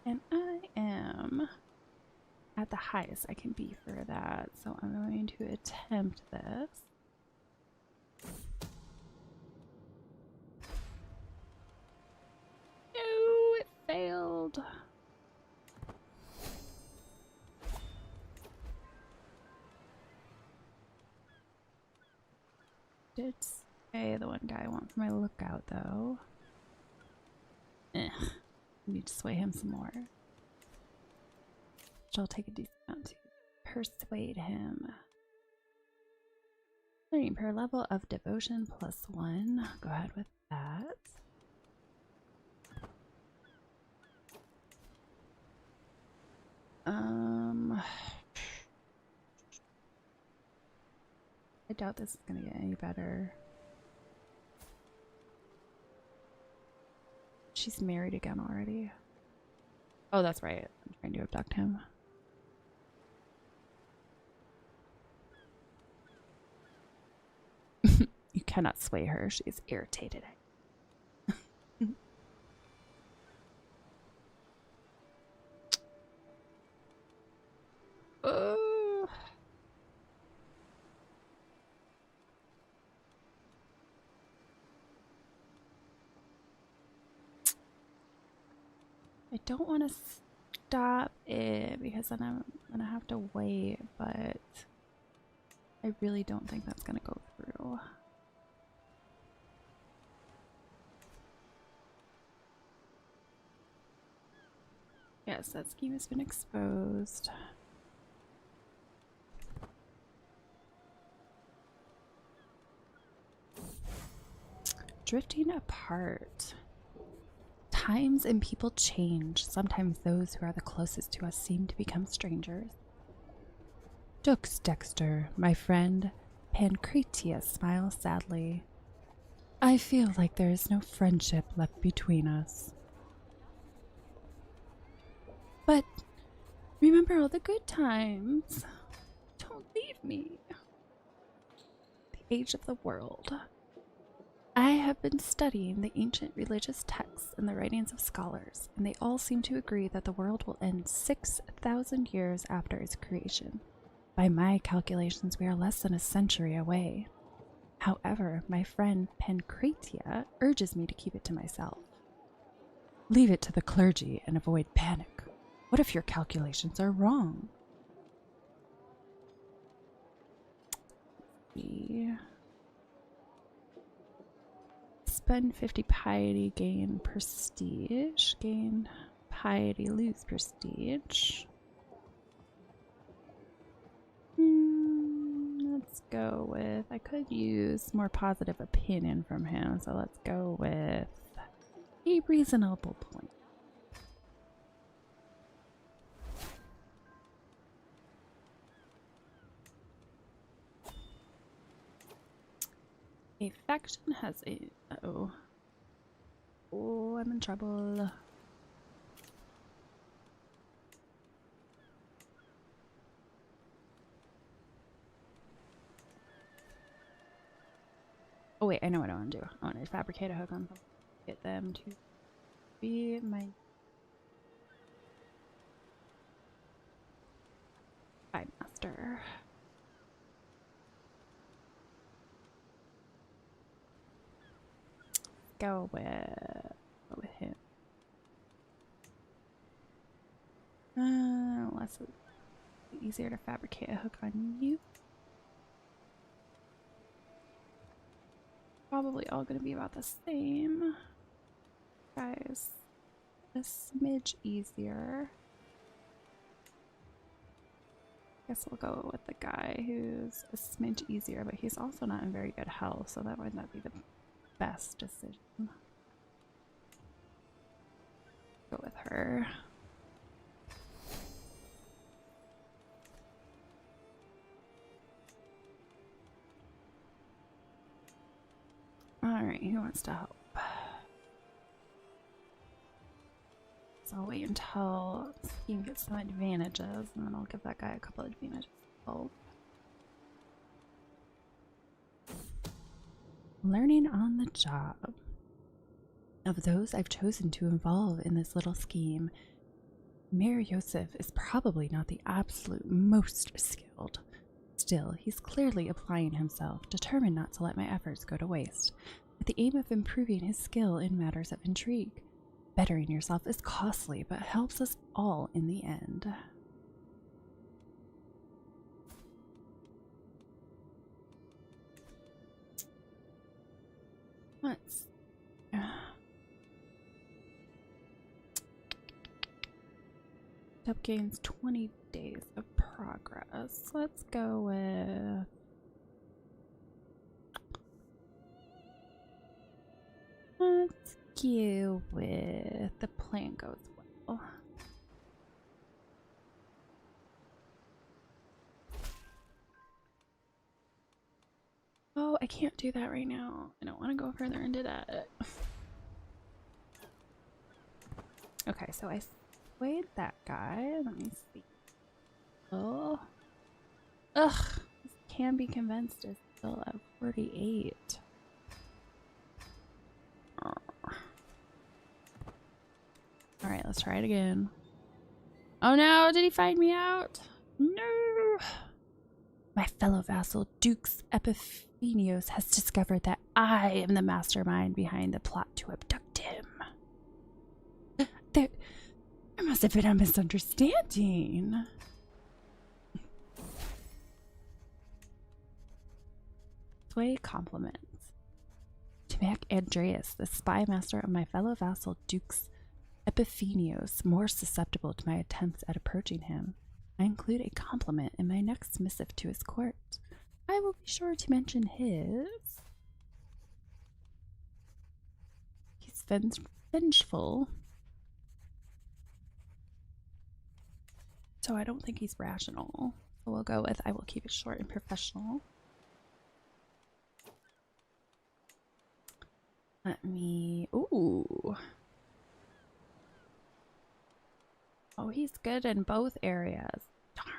And I am at the highest I can be for that, so I'm going to attempt this. No, it failed. Did say the one guy I want for my lookout, though. I need to sway him some more. Which I'll take a decent amount to persuade him. Learning per level of devotion +1. Go ahead with that. I doubt this is gonna get any better. She's married again already. Oh, that's right. I'm trying to abduct him. cannot sway her. She is irritated. I don't want to stop it because then I'm gonna have to wait, but I really don't think that's gonna go through. Yes, that scheme has been exposed. Drifting apart. Times and people change. Sometimes those who are the closest to us seem to become strangers. Dexter, my friend. Pancratius smiles sadly. I feel like there is no friendship left between us. But remember all the good times. Don't leave me. The age of the world. I have been studying the ancient religious texts and the writings of scholars, and they all seem to agree that the world will end 6,000 years after its creation. By my calculations, we are less than a century away. However, my friend Pancratia urges me to keep it to myself. Leave it to the clergy and avoid panic. What if your calculations are wrong? Spend 50 piety, gain prestige. Gain piety, lose prestige. Let's go with, I could use more positive opinion from him, so let's go with a reasonable point. A faction has a... Uh-oh. Oh, I'm in trouble. Oh wait, I know what I want to do. I want to fabricate a hook on them. Get them to be my... master. Go with him. Less easier to fabricate a hook on you. Probably all gonna be about the same. Guys, a smidge easier. Guess we'll go with the guy who's a smidge easier, but he's also not in very good health, so that might not be the best decision. Go with her. Alright, who wants to help? So I'll wait until Scheme gets some advantages, and then I'll give that guy a couple advantages. Oh. Learning on the job. Of those I've chosen to involve in this little scheme, Mayor Yosef is probably not the absolute most skilled. Still, he's clearly applying himself, determined not to let my efforts go to waste, with the aim of improving his skill in matters of intrigue. Bettering yourself is costly, but helps us all in the end. Let's... Step gains 20 days of progress. Let's go with... Let's go with the plan goes well. Oh, I can't do that right now. I don't want to go further into that. Okay, so I swayed that guy. Let me see. Oh. Ugh. Can be convinced is still at 48. let's try it again. Oh no, did he find me out? No. My fellow vassal, Dukes Epiphanios, has discovered that I am the mastermind behind the plot to abduct him. There must have been a misunderstanding. Sway compliments. To make Andreas, the spy master of my fellow vassal, Dukes Epiphanios, more susceptible to my attempts at approaching him, I include a compliment in my next missive to his court. I will be sure to mention his. He's vengeful. So I don't think he's rational. So we'll go with I will keep it short and professional. Let me. Ooh. Oh, he's good in both areas. Darn.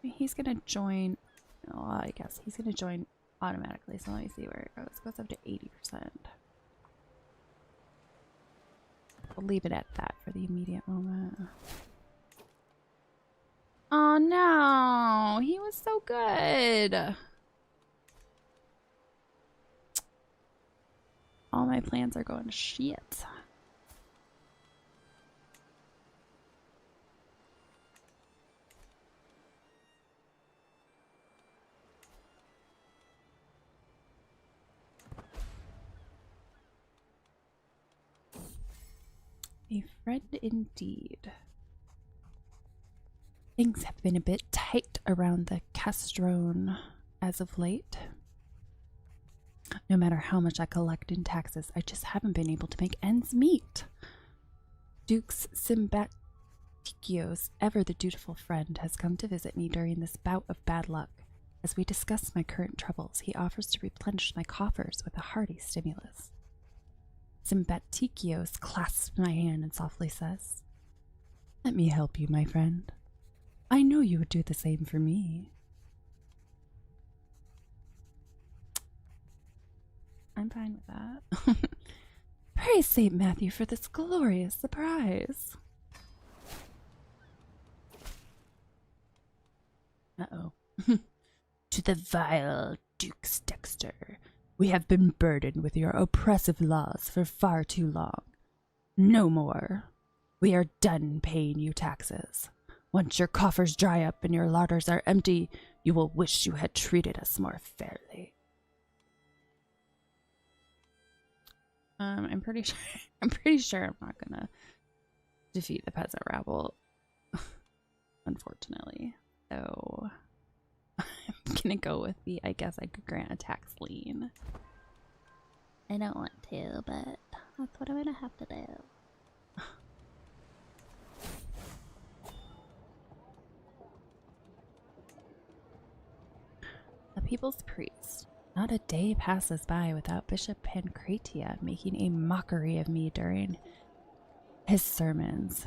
He's gonna join. Oh, I guess he's gonna join automatically. So let me see where it goes. It goes up to 80%. We'll leave it at that for the immediate moment. Oh no, he was so good. All my plans are going to shit. A friend indeed. Things have been a bit tight around the Castrone as of late. No matter how much I collect in taxes, I just haven't been able to make ends meet. Dukes Symbatikios, ever the dutiful friend, has come to visit me during this bout of bad luck. As we discuss my current troubles, he offers to replenish my coffers with a hearty stimulus. Symbatikios clasps my hand and softly says, "Let me help you, my friend. I know you would do the same for me." I'm fine with that. Praise St. Matthew for this glorious surprise. Uh-oh. To the vile Duke's Dexter, we have been burdened with your oppressive laws for far too long. No more. We are done paying you taxes. Once your coffers dry up and your larders are empty, you will wish you had treated us more fairly. I'm pretty sure I'm not gonna defeat the peasant rabble, unfortunately. So I'm gonna go with the I guess I could grant a tax lien. I don't want to, but that's what I'm gonna have to do. The people's priest. Not a day passes by without Bishop Pancratia making a mockery of me during his sermons.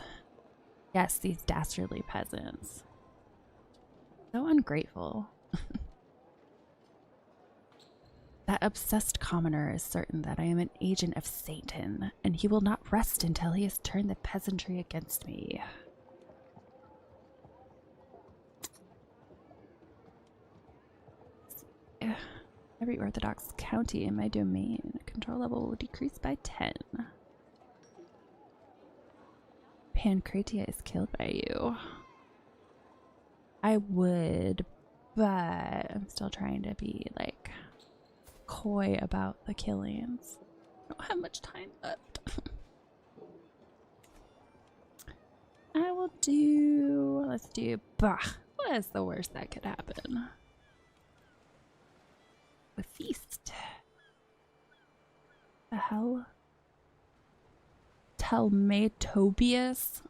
Yes, these dastardly peasants. So ungrateful. That obsessed commoner is certain that I am an agent of Satan, and he will not rest until he has turned the peasantry against me. Every Orthodox county in my domain, control level will decrease by 10. Pancratia is killed by you. I would, but I'm still trying to be like coy about the killings. I don't have much time left. I will do, let's do, bah, what is the worst that could happen? A feast. The hell? Telmatobius,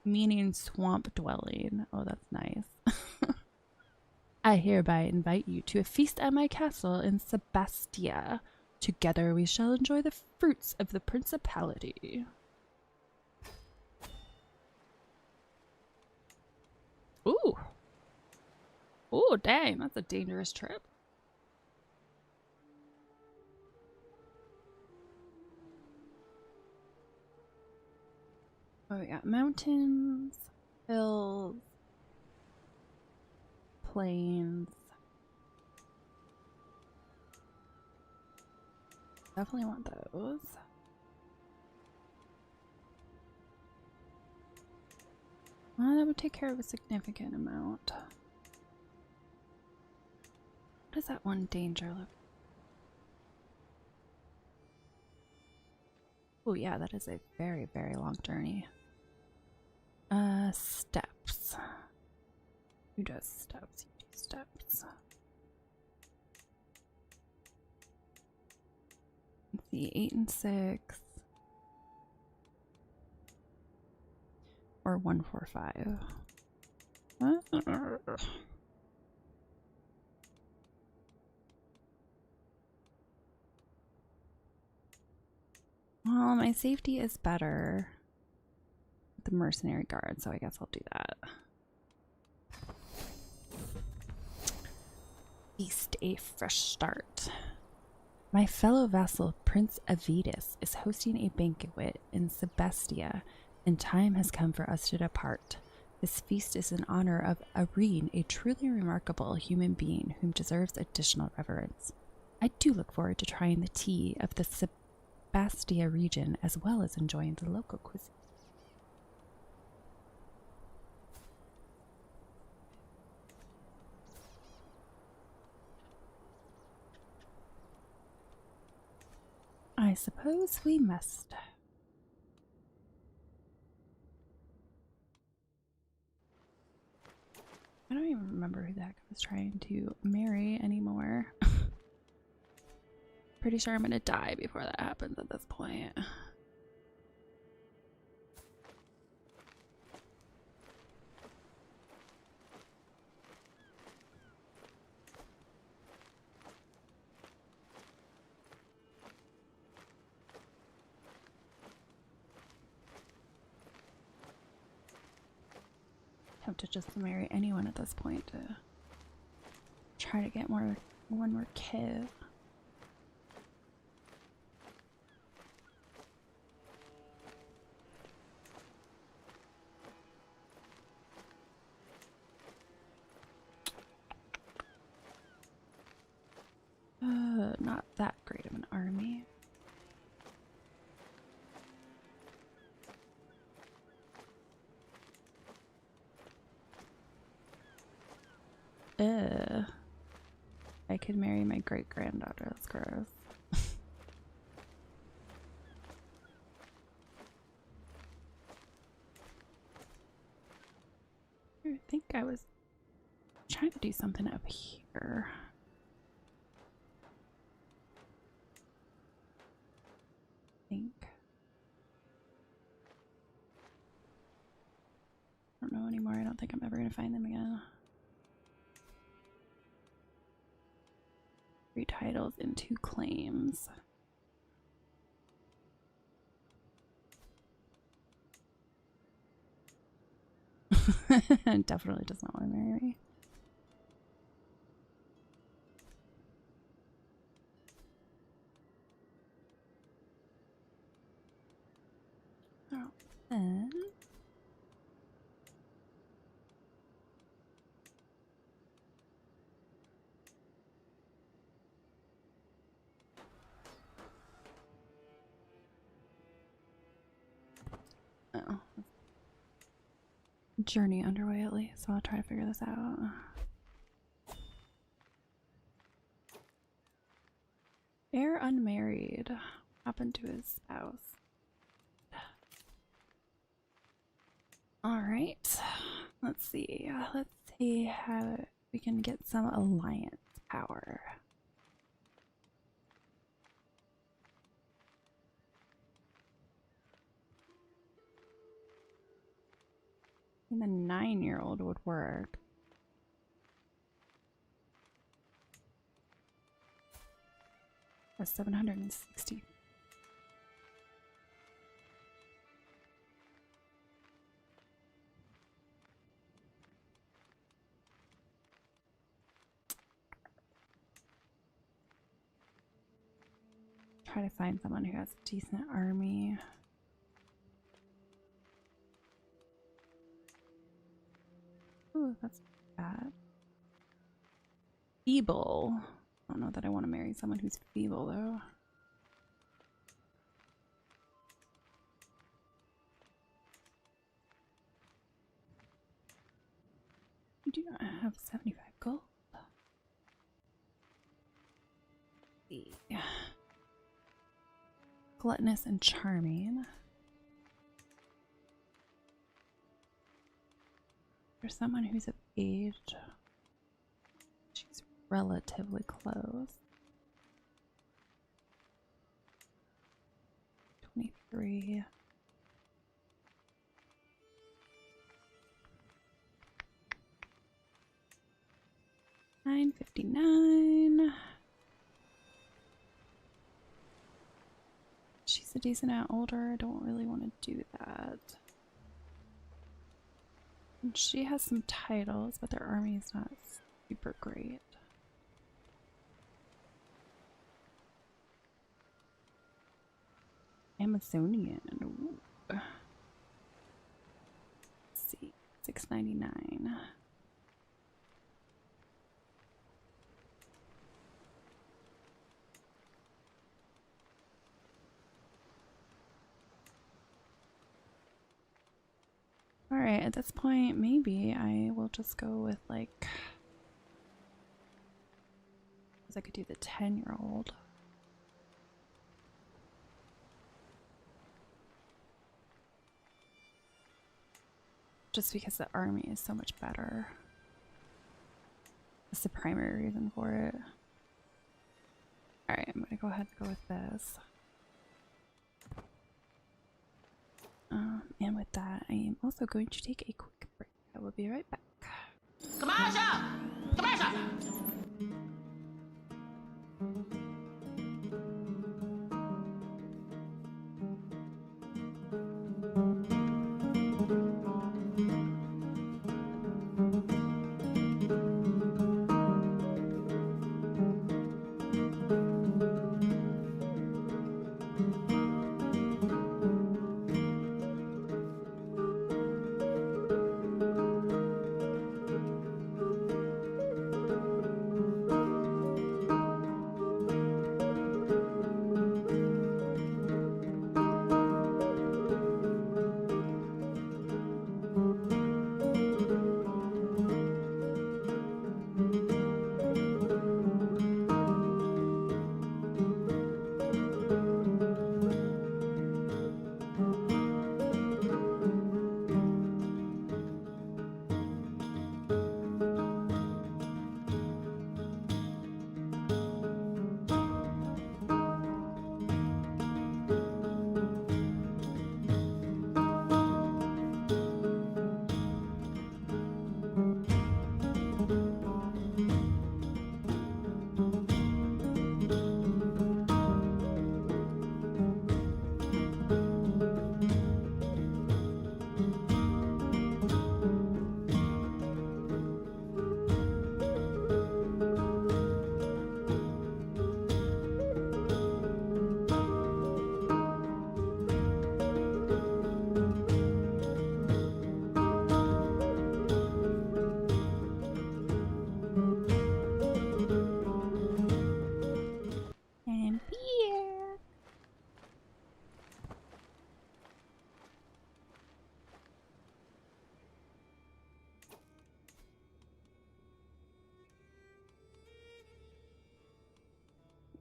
meaning swamp dwelling. Oh, that's nice. I hereby invite you to a feast at my castle in Sebastia. Together we shall enjoy the fruits of the principality. Ooh. Ooh, dang, that's a dangerous trip. Oh, we got mountains, hills, plains. Definitely want those. Well, that would take care of a significant amount. What is that one danger look? Oh yeah, that is a very, very long journey. Steps. Who does steps? You do steps. Let's see, 8 and 6. Or 1, 4, 5. Well, my safety is better with the mercenary guard, so I guess I'll do that. Feast a fresh start. My fellow vassal Prince Avidus is hosting a banquet in Sebastia, and time has come for us to depart. This feast is in honor of Irene, a truly remarkable human being whom deserves additional reverence. I do look forward to trying the tea of the Sebastia region as well as enjoying the local cuisine. I suppose we must. I don't even remember who the heck I was trying to marry anymore. Pretty sure I'm gonna die before that happens at this point. Tempted just to marry anyone at this point to try to get one more kid. Not that great of an army. I could marry my great-granddaughter. That's gross. I think I was trying to do something up here. I think. I don't know anymore. I don't think I'm ever going to find them again. 3 titles and 2 claims. Definitely does not want to marry me. Oh, then oh, journey underway at least, so I'll try to figure this out. Heir unmarried. What happened to his spouse? Alright. Let's see. Let's see how we can get some alliance power. I think the 9-year-old would work. That's 760. Try to find someone who has a decent army. Ooh, that's bad. Feeble. I don't know that I want to marry someone who's feeble, though. You do not have 75 gold. Let's see. Gluttonous and charming. There's someone who's of age. She's relatively close. 23. $9.59. She's a decent amount older. I don't really want to do that. And she has some titles, but their army is not super great. Amazonian. Ooh. Let's see. $6.99. Alright, at this point, maybe I will just go with like. Because I could do the 10-year-old. Just because the army is so much better. That's the primary reason for it. Alright, I'm gonna go ahead and go with this. And with that, I am also going to take a quick break. I will be right back. Commercial! Commercial!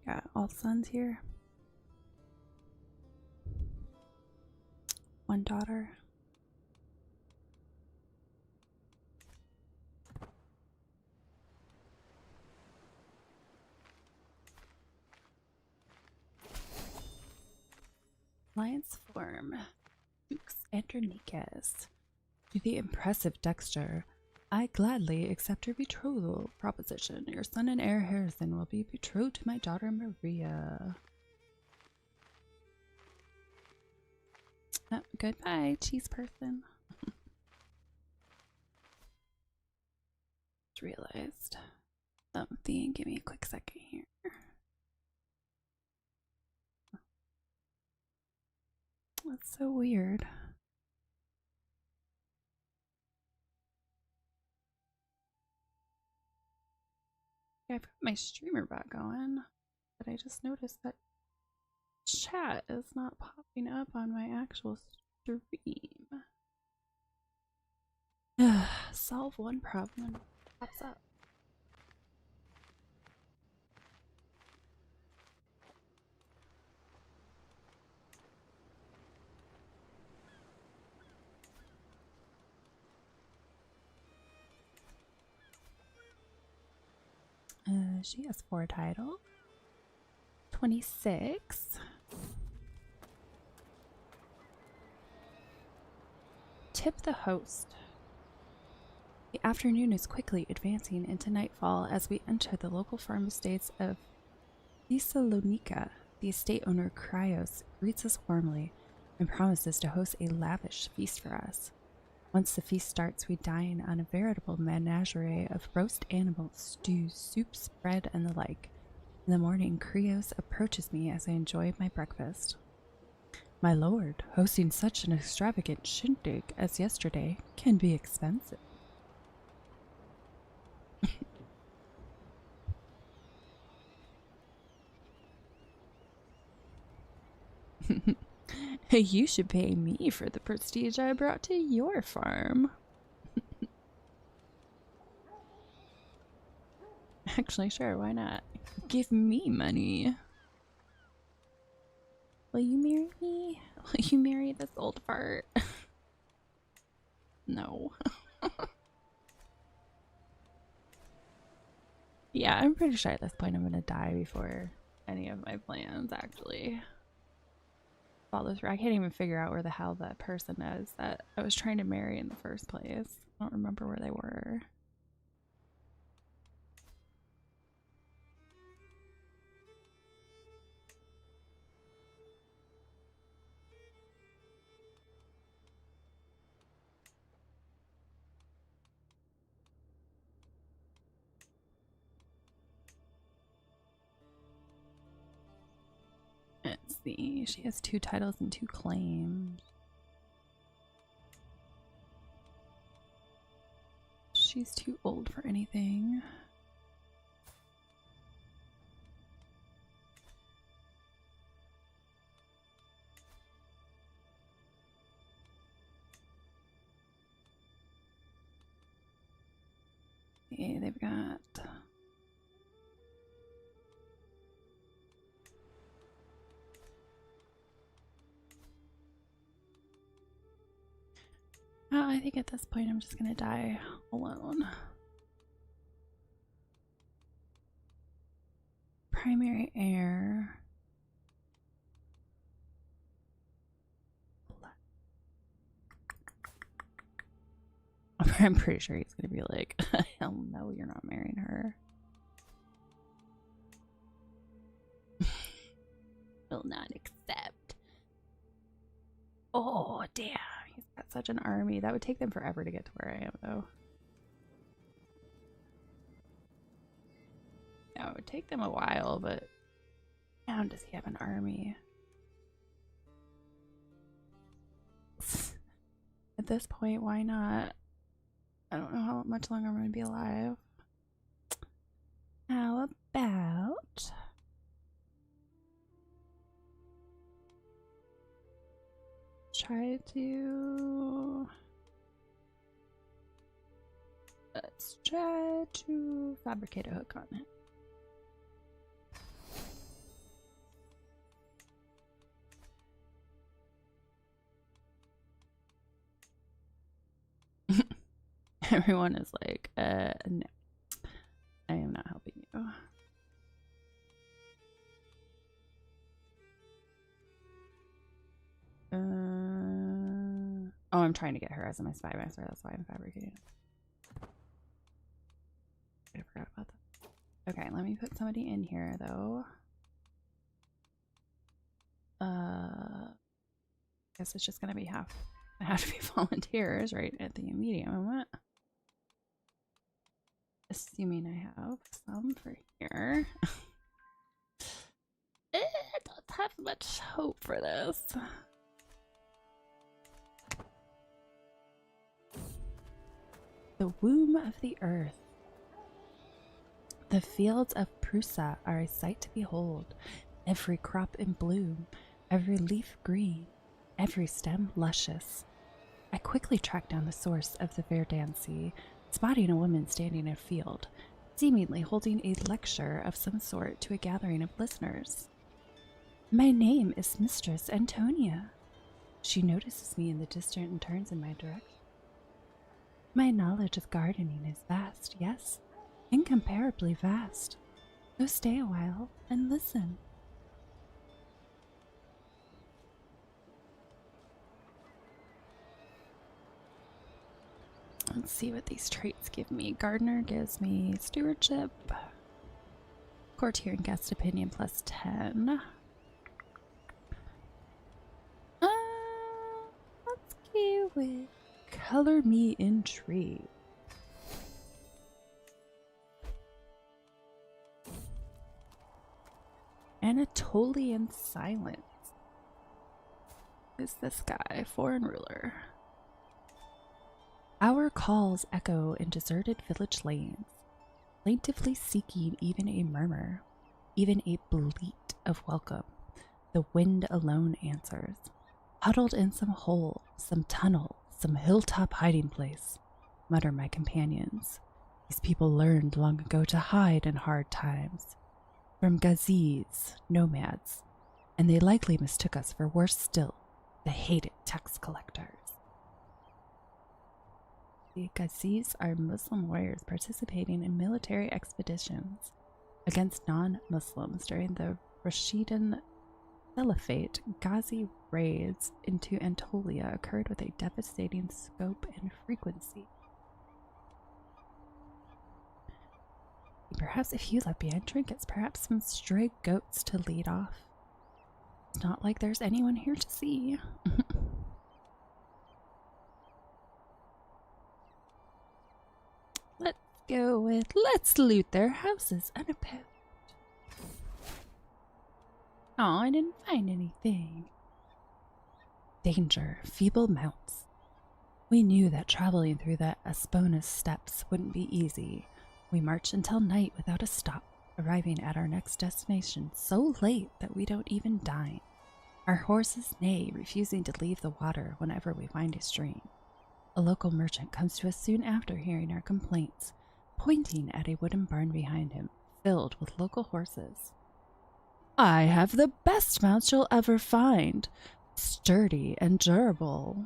Got all sons here. One daughter. Alliance form. Dukes Andronicus. To the impressive Dexter, I gladly accept your betrothal proposition. Your son and heir Harrison will be betrothed to my daughter Maria. Oh, goodbye, cheese person. Just realized something. Give me a quick second here. That's so weird. Yeah, I've got my streamer bot going, but I just noticed that chat is not popping up on my actual stream. Solve one problem and it pops up. She has 4 titles. 26. Tip the host. The afternoon is quickly advancing into nightfall as we enter the local farm estates of Thessalonica. The estate owner Cryos greets us warmly and promises to host a lavish feast for us. Once the feast starts, we dine on a veritable menagerie of roast animals, stews, soups, bread, and the like. In the morning, Cryos approaches me as I enjoy my breakfast. My lord, hosting such an extravagant shindig as yesterday can be expensive. You should pay me for the prestige I brought to your farm. Actually, sure, why not? Give me money. Will you marry me? Will you marry this old fart? No. Yeah, I'm pretty sure at this point I'm gonna die before any of my plans actually follow through. I can't even figure out where the hell that person is that I was trying to marry in the first place. I don't remember where they were. Let's see. She has 2 titles and 2 claims. She's too old for anything. Yeah, they've got I think at this point I'm just gonna die alone. Primary heir. I'm pretty sure he's gonna be like, hell no, you're not marrying her. Will not accept. Oh, damn. He's got such an army. That would take them forever to get to where I am, though. Yeah, it would take them a while, but damn, does he have an army? At this point, why not? I don't know how much longer I'm going to be alive. How about... try to... Let's try to fabricate a hook on it. Everyone is like, no. I am not helping you. Oh, I'm trying to get her as my spy master. That's why I'm fabricating. I forgot about that. Okay, let me put somebody in here though. Guess it's just gonna be half. I have to be volunteers right at the immediate moment. Assuming I have some for here. I don't have much hope for this. The womb of the earth. The fields of Prusa are a sight to behold, every crop in bloom, every leaf green, every stem luscious. I quickly tracked down the source of the Verdancy, spotting a woman standing in a field, seemingly holding a lecture of some sort to a gathering of listeners. My name is Mistress Antonia. She notices me in the distance and turns in my direction. My knowledge of gardening is vast, yes, incomparably vast. So stay a while and listen. Let's see what these traits give me. Gardener gives me stewardship. Courtier and guest opinion plus 10. Let's go with color me intrigued. Anatolian silence. Who's this guy? Foreign ruler. Our calls echo in deserted village lanes, plaintively seeking even a murmur, even a bleat of welcome. The wind alone answers, huddled in some hole, some tunnel, some hilltop hiding place, mutter my companions. These people learned long ago to hide in hard times, from Gazis, nomads, and they likely mistook us for worse still, the hated tax collectors. The Gazis are Muslim warriors participating in military expeditions against non-Muslims during the Rashidun Caliphate. Ghazi raids into Anatolia occurred with a devastating scope and frequency. Perhaps a few left behind trinkets, perhaps some stray goats to lead off. It's not like there's anyone here to see. Let's loot their houses unopposed. Oh, I didn't find anything. Danger, feeble mounts. We knew that traveling through the Asponis steppes wouldn't be easy. We marched until night without a stop, arriving at our next destination so late that we don't even dine. Our horses neigh, refusing to leave the water whenever we find a stream. A local merchant comes to us soon after hearing our complaints, pointing at a wooden barn behind him, filled with local horses. I have the best mounts you'll ever find, sturdy and durable.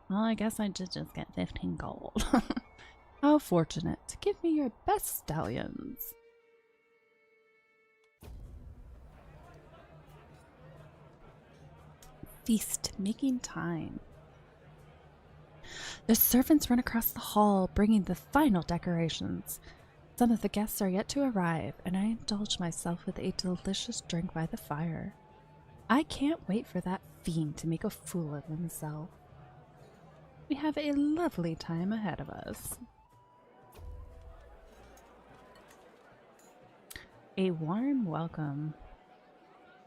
Well, I guess I did just get 15 gold. How fortunate. Give me your best stallions. Feast, making time. The servants run across the hall, bringing the final decorations. Some of the guests are yet to arrive, and I indulge myself with a delicious drink by the fire. I can't wait for that fiend to make a fool of himself. We have a lovely time ahead of us. A warm welcome.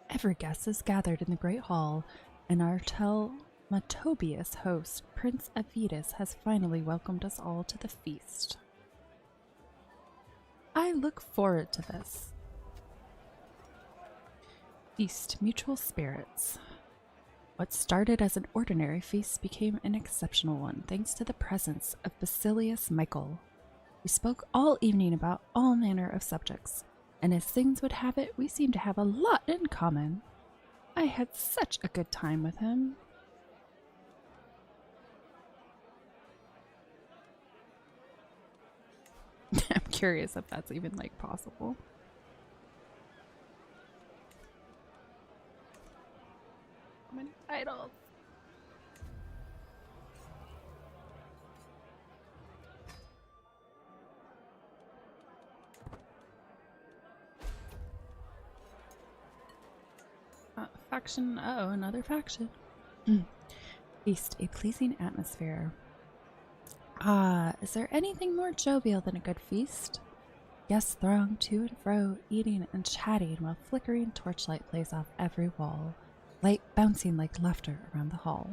Every guest is gathered in the great hall, and our Telmatobius host, Prince Avitus, has finally welcomed us all to the feast. I look forward to this. Feast, mutual spirits. What started as an ordinary feast became an exceptional one, thanks to the presence of Basilius Michael. We spoke all evening about all manner of subjects, and as things would have it, we seemed to have a lot in common. I had such a good time with him. I'm curious if that's even, like, possible. How many titles? Faction. Oh, another faction. Feast, a pleasing atmosphere. Is there anything more jovial than a good feast? Guests throng to and fro, eating and chatting while flickering torchlight plays off every wall, light bouncing like laughter around the hall.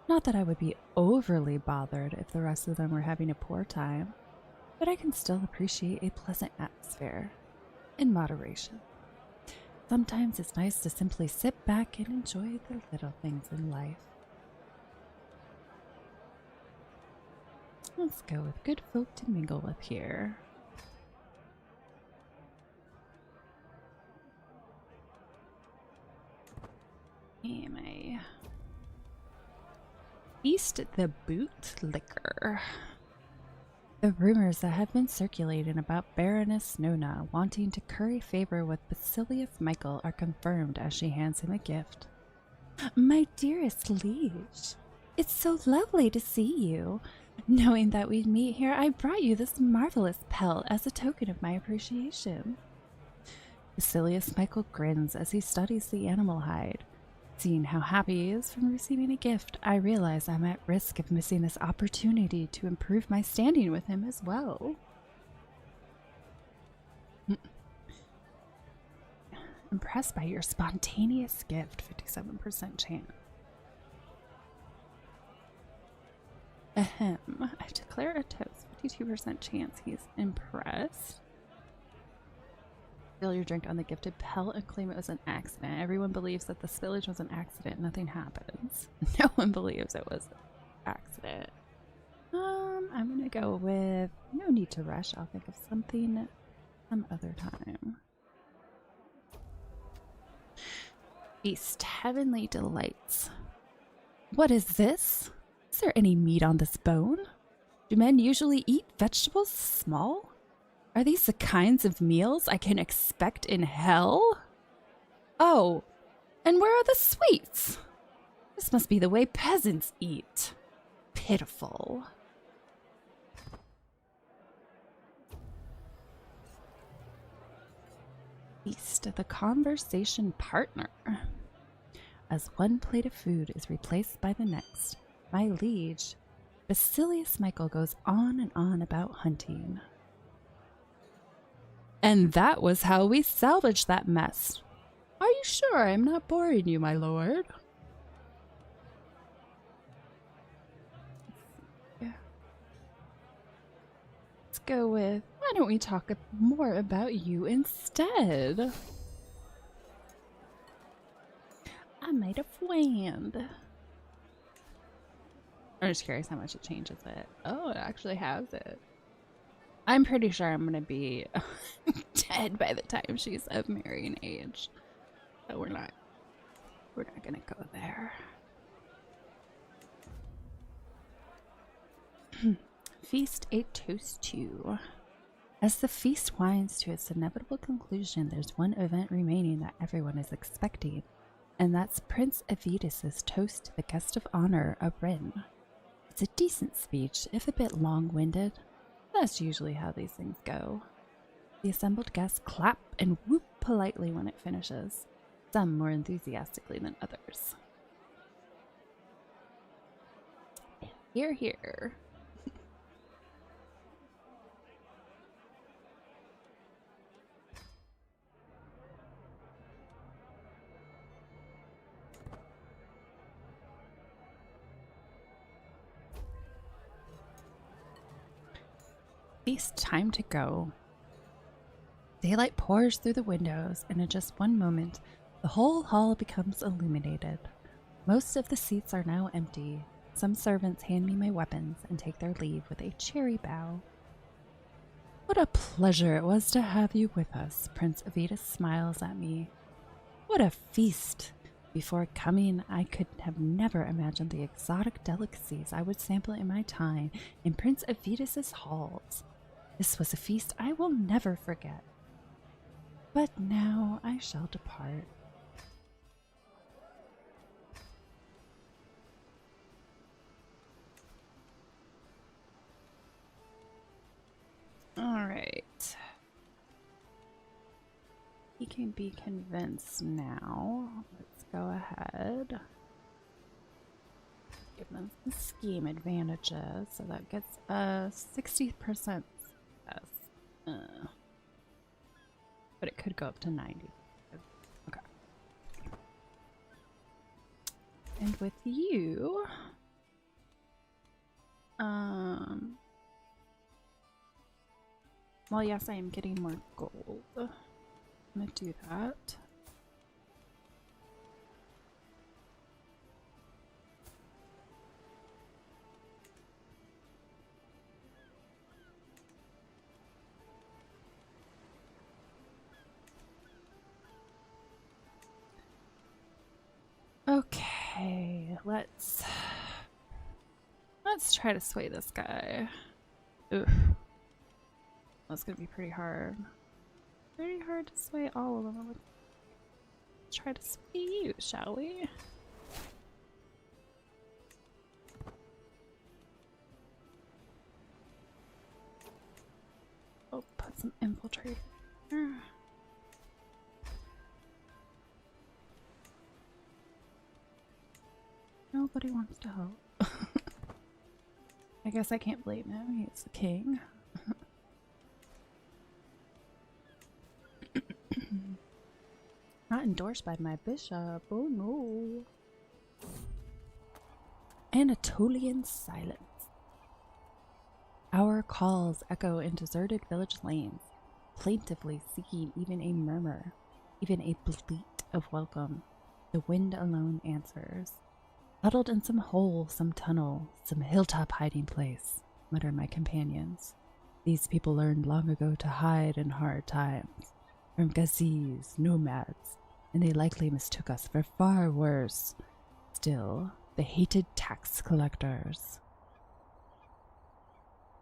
Not that I would be overly bothered if the rest of them were having a poor time. but I can still appreciate a pleasant atmosphere in moderation. Sometimes it's nice to simply sit back and enjoy the little things in life. Let's go with good folk to mingle with here. Anyway. Feast the Bootlicker. The rumors that have been circulating about Baroness Nona wanting to curry favor with Basilius Michael are confirmed as she hands him a gift. My dearest liege, it's so lovely to see you. Knowing that we'd meet here, I brought you this marvelous pelt as a token of my appreciation. Basilius Michael grins as he studies the animal hide. Seeing how happy he is from receiving a gift, I realize I'm at risk of missing this opportunity to improve my standing with him as well. Impressed by your spontaneous gift, 57% chance. Ahem. I declare a toast, 52% chance he's impressed. Spill your drink on the gifted pelt and claim it was an accident. Everyone believes that the spillage was an accident. Nothing happens. No one believes it was an accident. I'm gonna go with no need to rush. I'll think of something some other time. Feast heavenly delights. What is this? Is there any meat on this bone? Do men usually eat vegetables small? Are these the kinds of meals I can expect in hell? Oh, and where are the sweets? This must be the way peasants eat. Pitiful. Feast the conversation partner. As one plate of food is replaced by the next, my liege, Basilius Michael goes on and on about hunting. And that was how we salvaged that mess. Are you sure I'm not boring you, my lord? Yeah. Let's go with, why don't we talk more about you instead? I might have wanned. I'm just curious how much it changes it. Oh, it actually has it. I'm pretty sure I'm gonna be dead by the time she's of marrying age. So we're not gonna go there. Feast a toast to. As the feast winds to its inevitable conclusion, there's one event remaining that everyone is expecting, and that's Prince Avidus's toast to the guest of honor, a Rin. It's a decent speech, if a bit long-winded. That's usually how these things go. The assembled guests clap and whoop politely when it finishes, some more enthusiastically than others. Hear, hear. Feast time to go. Daylight pours through the windows, and in just one moment, the whole hall becomes illuminated. Most of the seats are now empty. Some servants hand me my weapons and take their leave with a cheery bow. What a pleasure it was to have you with us, Prince Avidus smiles at me. What a feast! Before coming, I could have never imagined the exotic delicacies I would sample in my time in Prince Avidus's halls. This was a feast I will never forget. But now I shall depart. All right. He can be convinced now. Let's go ahead. Give them some scheme advantages. So that gets a 60% success. But it could go up to 90. Okay. And with you, Well, yes, I am getting more gold. I'm gonna do that. Okay, let's try to sway this guy. Oof. That's gonna be pretty hard. Pretty hard to sway all of them. Let's try to sway you, shall we? Oh, put some infiltrator there. Nobody wants to help. I guess I can't blame him. He's the king. Not endorsed by my bishop. Oh no. Anatolian silence. Our calls echo in deserted village lanes, plaintively seeking even a murmur, even a bleat of welcome. The wind alone answers. Huddled in some hole, some tunnel, some hilltop hiding place, mutter my companions. These people learned long ago to hide in hard times, from gazis, nomads, and they likely mistook us for far worse. Still, the hated tax collectors.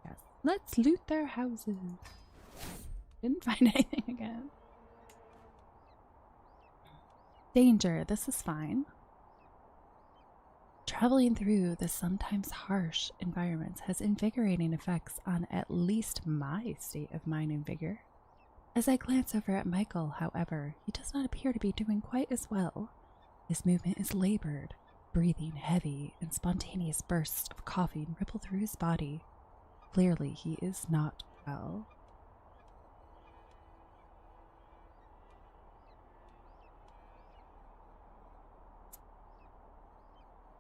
Yes, let's loot their houses. Didn't find anything again. Danger, this is fine. Traveling through the sometimes harsh environments has invigorating effects on at least my state of mind and vigor. As I glance over at Michael, however, he does not appear to be doing quite as well. His movement is labored, breathing heavy, and spontaneous bursts of coughing ripple through his body. Clearly, he is not well.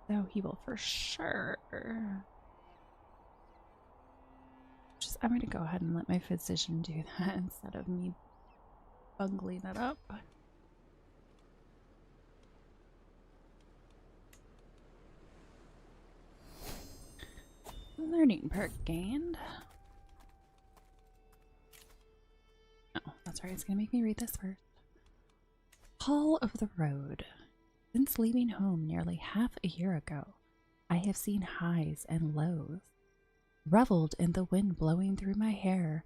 So he will for sure. I'm going to go ahead and let my physician do that instead of me bungling it up. Learning perk gained. Oh, that's right. It's going to make me read this first. Call of the Road. Since leaving home nearly half a year ago, I have seen highs and lows, reveled in the wind blowing through my hair,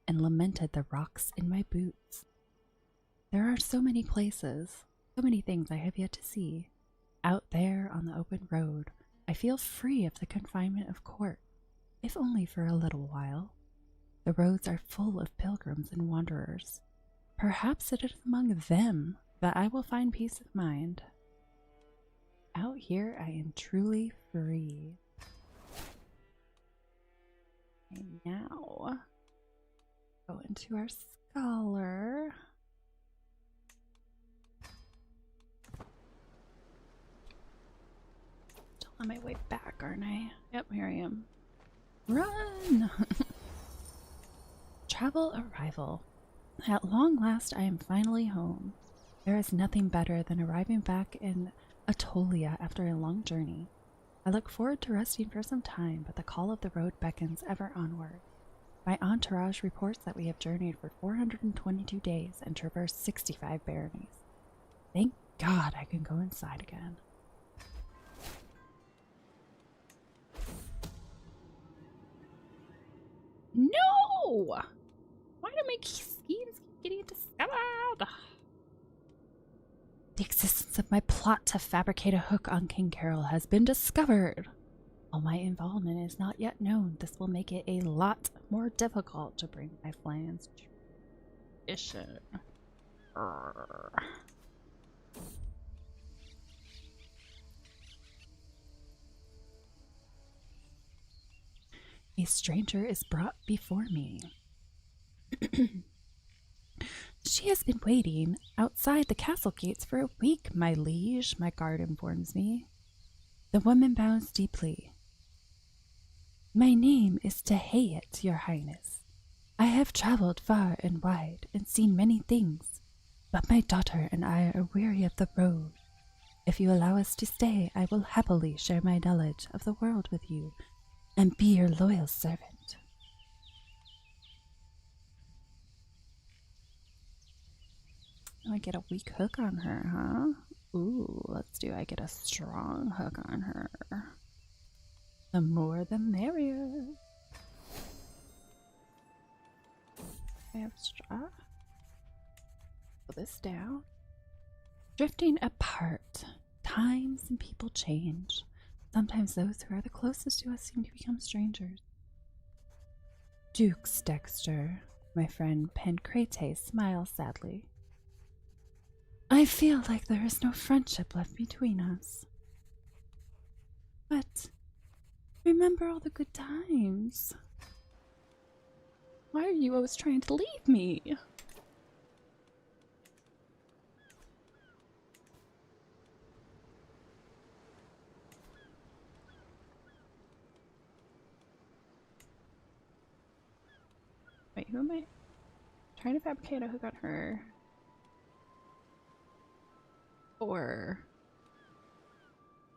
and lamented the rocks in my boots. There are so many places, so many things I have yet to see. Out there on the open road, I feel free of the confinement of court, if only for a little while. The roads are full of pilgrims and wanderers. Perhaps it is among them that I will find peace of mind. Out here, I am truly free. And now, go into our scholar. Still on my way back, aren't I? Yep, here I am. Run! Travel arrival. At long last, I am finally home. There is nothing better than arriving back in Atolia after a long journey. I look forward to resting for some time, but the call of the road beckons ever onward. My entourage reports that we have journeyed for 422 days and traversed 65 baronies. Thank God I can go inside again. No! Why do my schemes keep getting discovered? The existence of my plot to fabricate a hook on King Carol has been discovered. While my involvement is not yet known, this will make it a lot more difficult to bring my plans to fruition. A stranger is brought before me. She has been waiting outside the castle gates for a week, my liege, my guard informs me. The woman bows deeply. My name is Tehayet, your highness. I have traveled far and wide and seen many things, but my daughter and I are weary of the road. If you allow us to stay, I will happily share my knowledge of the world with you and be your loyal servant. I get a weak hook on her, huh? Ooh, let's do I get a strong hook on her. The more the merrier. I have straw. Put this down. Drifting apart. Times and people change. Sometimes those who are the closest to us seem to become strangers. Dukes, Dexter. My friend Pancrate smiles sadly. I feel like there is no friendship left between us. But remember all the good times. Why are you always trying to leave me? Wait, who am I? Trying to fabricate a hook on her. Or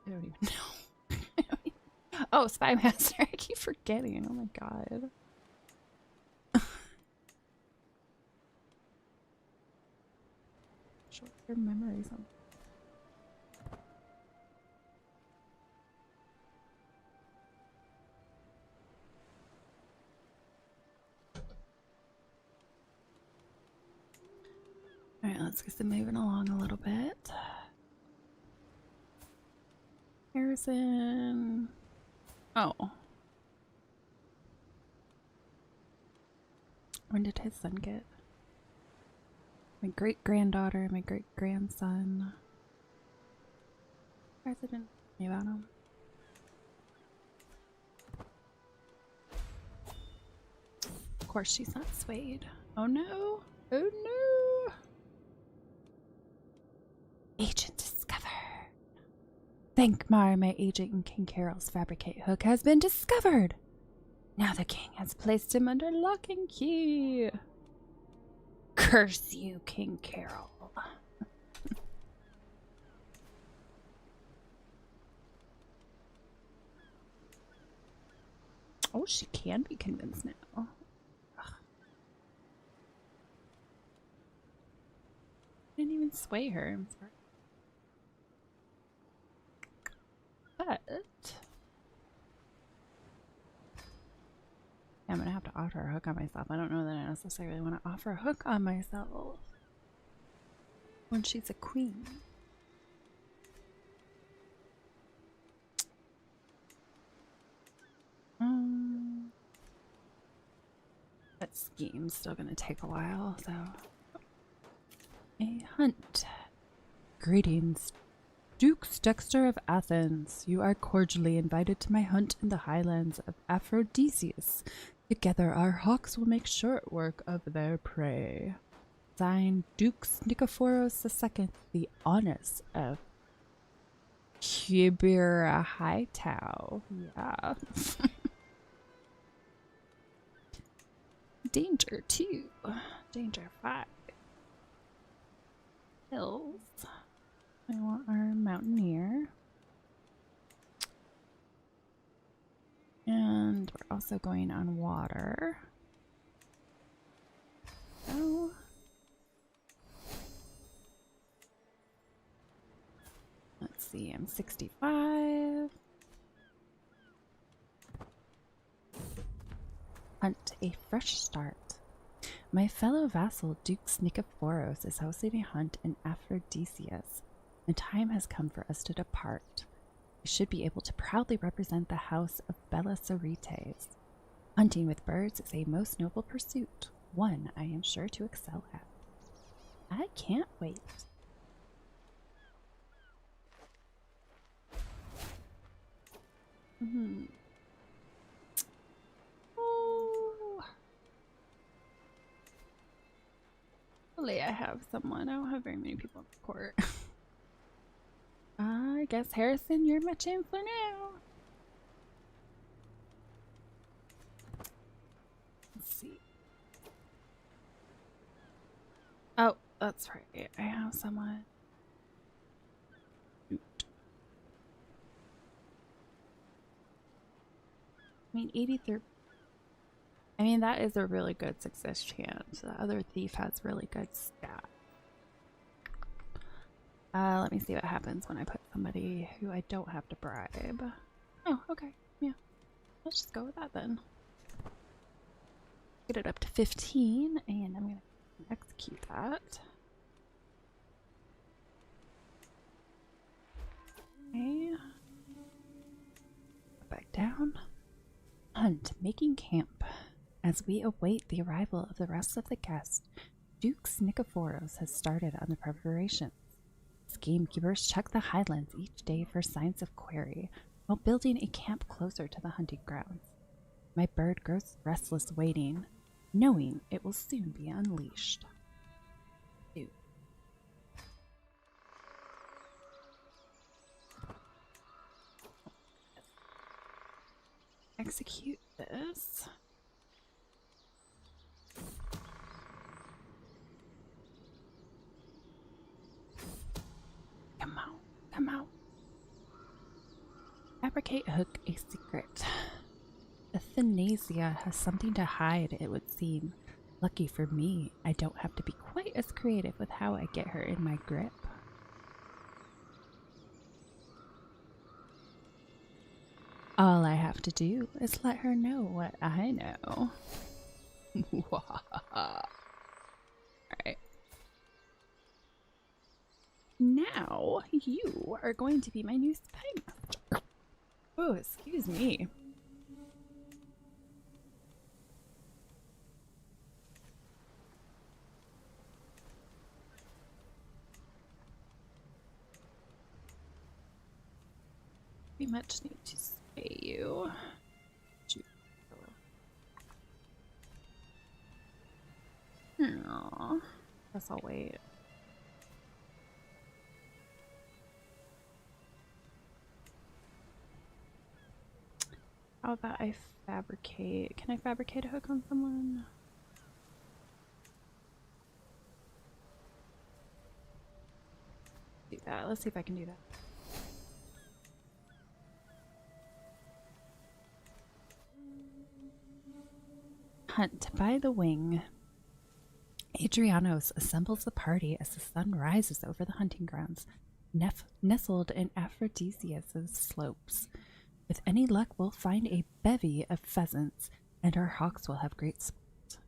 I don't even know. Oh, Spy Master. I keep forgetting. Oh my god. Short-term memory. Alright, let's get them moving along a little bit. Harrison. Oh. When did his son get? My great-granddaughter, my great-grandson. President. Me about him. Of course she's not swayed. Oh no. Oh no. Agent discovered. Thankmar, my agent in King Carol's fabricate hook has been discovered. Now the king has placed him under lock and key. Curse you, King Carol. Oh, she can be convinced now. Ugh. Didn't even sway her. I'm sorry. But I'm gonna have to offer a hook on myself. I don't know that I necessarily want to offer a hook on myself when she's a queen. That scheme's still gonna take a while, so. A hunt. Greetings, Dukes Dexter of Athens. You are cordially invited to my hunt in the highlands of Aphrodisias. Together our hawks will make short work of their prey. Signed, Dukes Nikephoros II, the honest of Kibirahitau. Yeah. Danger 2. Danger 5. Hills. I want our mountaineer. And we're also going on water. Oh. Let's see, I'm 65. Hunt a fresh start. My fellow vassal Dukes Nikephoros is hosting a hunt in Aphrodisias. The time has come for us to depart. We should be able to proudly represent the house of Belisarites. Hunting with birds is a most noble pursuit, one I am sure to excel at. I can't wait. Oh. Hopefully I have someone. I don't have very many people in the court. I guess Harrison, you're my champ for now. Let's see. That's right. I have someone. I mean, 83. I mean, that is a really good success chance. The other thief has really good stat. Let me see what happens when I put somebody who I don't have to bribe. Oh, okay. Yeah. Let's just go with that then. Get it up to 15, and I'm going to execute that. Okay. Back down. Hunt, making camp. As we await the arrival of the rest of the guests, Dukes Nikephoros has started on the preparations. His gamekeepers check the highlands each day for signs of quarry, while building a camp closer to the hunting grounds. My bird grows restless waiting, knowing it will soon be unleashed. Ew. Execute this. Come out, come out. Fabricate hook a secret. Athanasia has something to hide, it would seem. Lucky for me, I don't have to be quite as creative with how I get her in my grip. All I have to do is let her know what I know. Alright. Now, you are going to be my new spy master. Oh, excuse me. We much need to spay you. Aww. Guess I'll wait. How about I fabricate? Can I fabricate a hook on someone? Do that. Let's see if I can do that. Hunt by the wing. Adrianos assembles the party as the sun rises over the hunting grounds, nestled in Aphrodisias' slopes. With any luck, we'll find a bevy of pheasants, and our hawks will have great sport.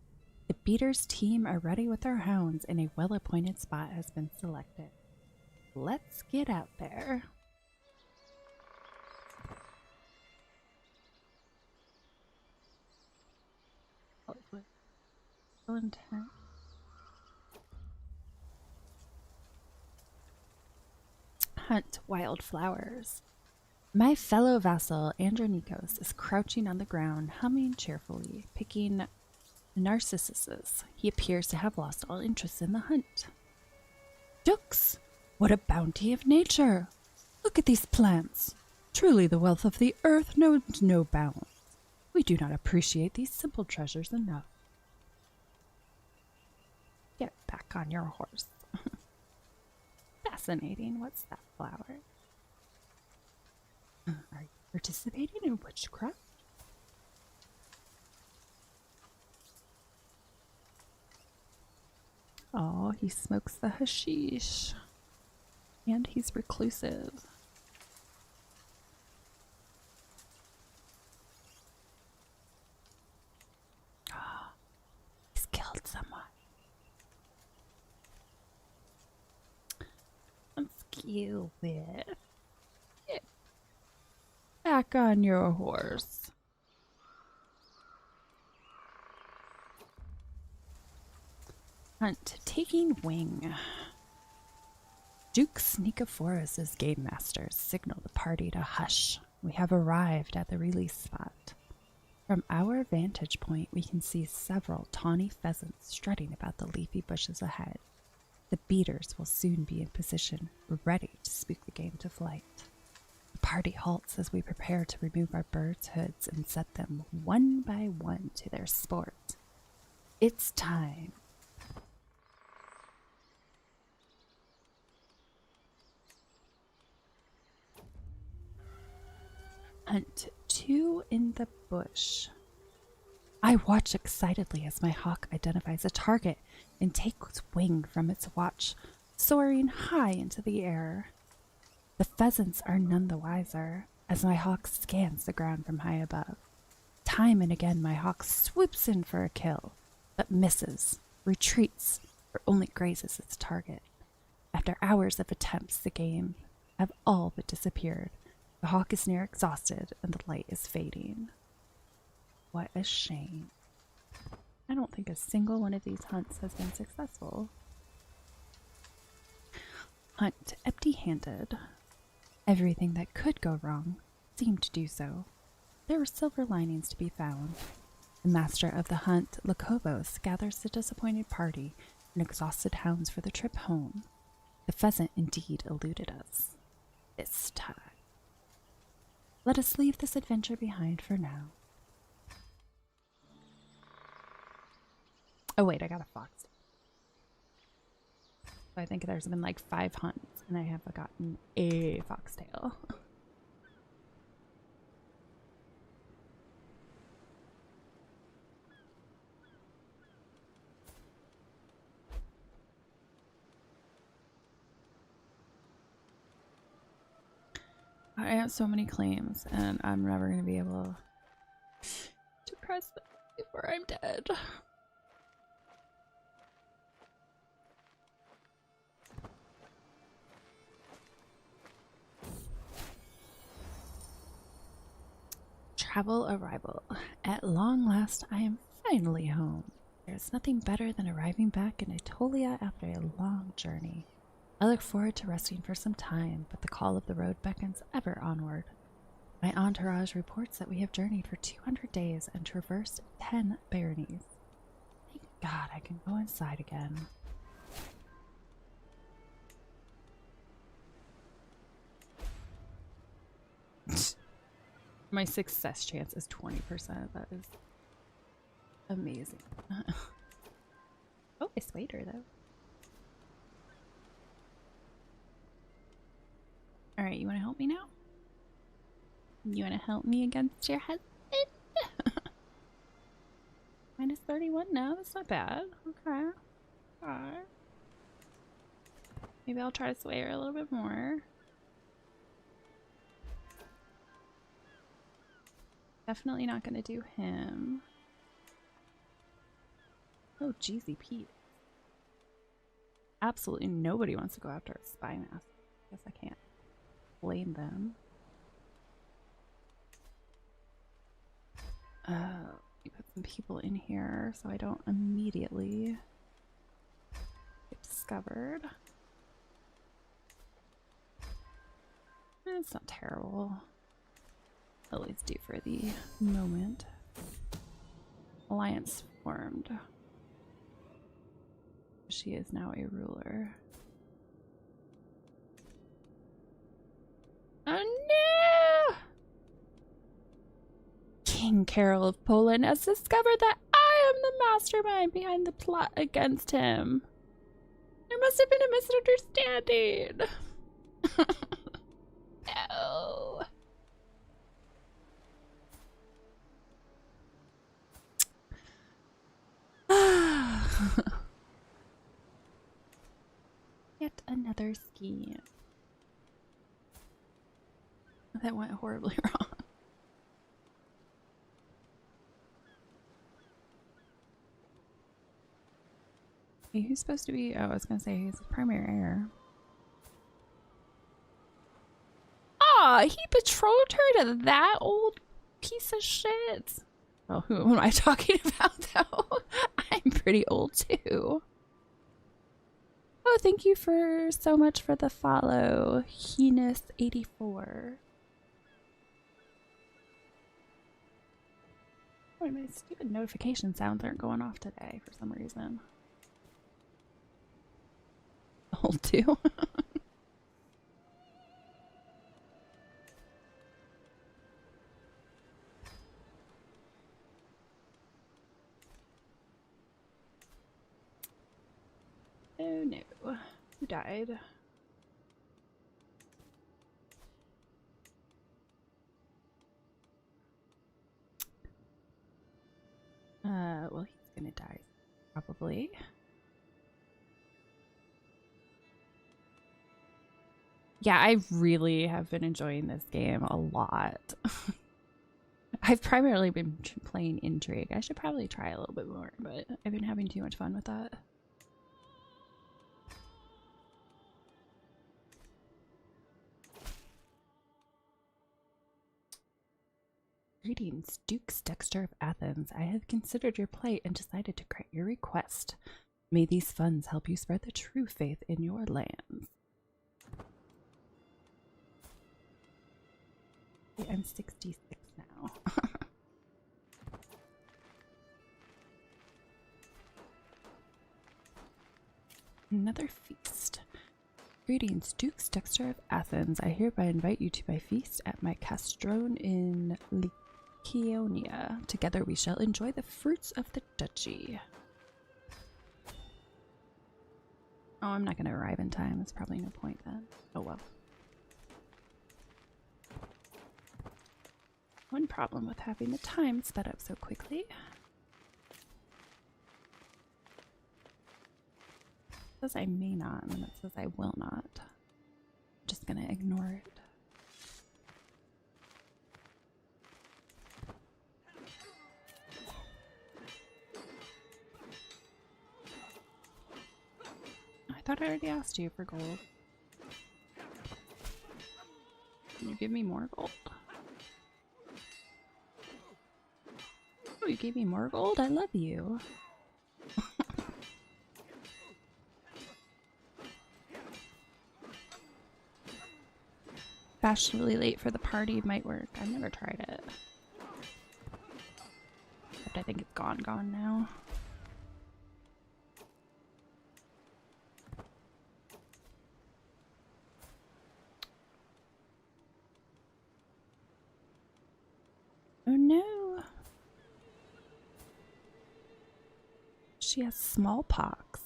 The beaters' team are ready with our hounds, and a well-appointed spot has been selected. Let's get out there. So intense. Hunt wildflowers. My fellow vassal, Andronikos, is crouching on the ground, humming cheerfully, picking narcissuses. He appears to have lost all interest in the hunt. Dukes! What a bounty of nature! Look at these plants! Truly the wealth of the earth knows no bounds. We do not appreciate these simple treasures enough. Get back on your horse. Fascinating. What's that flower? Are you participating in witchcraft? Oh, he smokes the hashish. And he's reclusive. Oh, he's killed someone. Let's kill it. Get back on your horse. Hunt taking wing. Duke Nikephoros' game masters signal the party to hush. We have arrived at the release spot. From our vantage point, we can see several tawny pheasants strutting about the leafy bushes ahead. The beaters will soon be in position, ready to spook the game to flight. The party halts as we prepare to remove our birds' hoods and set them one by one to their sport. It's time. Hunt 2 in the bush. I watch excitedly as my hawk identifies a target and takes wing from its watch, soaring high into the air. The pheasants are none the wiser as my hawk scans the ground from high above. Time and again my hawk swoops in for a kill, but misses, retreats, or only grazes its target. After hours of attempts, the game have all but disappeared. The hawk is near exhausted and the light is fading. What a shame. I don't think a single one of these hunts has been successful. Hunt empty-handed. Everything that could go wrong seemed to do so. There were silver linings to be found. The master of the hunt, Lacobos, gathers the disappointed party and exhausted hounds for the trip home. The pheasant indeed eluded us. This time. Let us leave this adventure behind for now. Oh wait, I got a fox. So I think there's been like 5 hunts and I have gotten a foxtail. I have so many claims and I'm never going to be able to press them before I'm dead. Travel arrival. At long last, I am finally home. There's nothing better than arriving back in Etolia after a long journey. I look forward to resting for some time, but the call of the road beckons ever onward. My entourage reports that we have journeyed for 200 days and traversed 10 baronies. Thank God I can go inside again. My success chance is 20%. That is amazing. Oh, I swayed her though. Alright, you want to help me now? You want to help me against your husband? Minus 31 now? That's not bad. Okay. Alright. Maybe I'll try to sway her a little bit more. Definitely not going to do him. Oh, Jeezy Pete. Absolutely nobody wants to go after a spy mask. Guess I can't blame them. You put some people in here so I don't immediately get discovered. It's not terrible. At least do for the moment. Alliance formed. She is now a ruler. Oh no! King Carol of Poland has discovered that I am the mastermind behind the plot against him. There must have been a misunderstanding. No. Yet another scheme that went horribly wrong. Hey, who's supposed to be? Oh, I was gonna say he's the primary heir. Ah, he betrothed her to that old piece of shit. Well, who am I talking about though? I'm pretty old too. Oh, thank you for so much for the follow, Heenus84. Oh, my stupid notification sounds aren't going off today for some reason. Old too. Oh no. Who died? die, probably. Yeah, I really have been enjoying this game a lot. I've primarily been playing Intrigue. I should probably try a little bit more, but I've been having too much fun with that. Greetings, Dukes Dexter of Athens. I have considered your plight and decided to grant your request. May these funds help you spread the true faith in your lands. I'm 66 now. Another feast. Greetings, Dukes Dexter of Athens. I hereby invite you to my feast at my castrone in Lycaonia. Together we shall enjoy the fruits of the duchy. Oh, I'm not going to arrive in time. There's probably no point then. Oh well. One problem with having the time sped up so quickly. It says I may not, and then it says I will not. I'm just gonna ignore it. I thought I already asked you for gold. Can you give me more gold? Oh, you gave me more gold? I love you. Fashionably late for the party might work. I've never tried it. But I think it's gone now. Oh no! She has smallpox.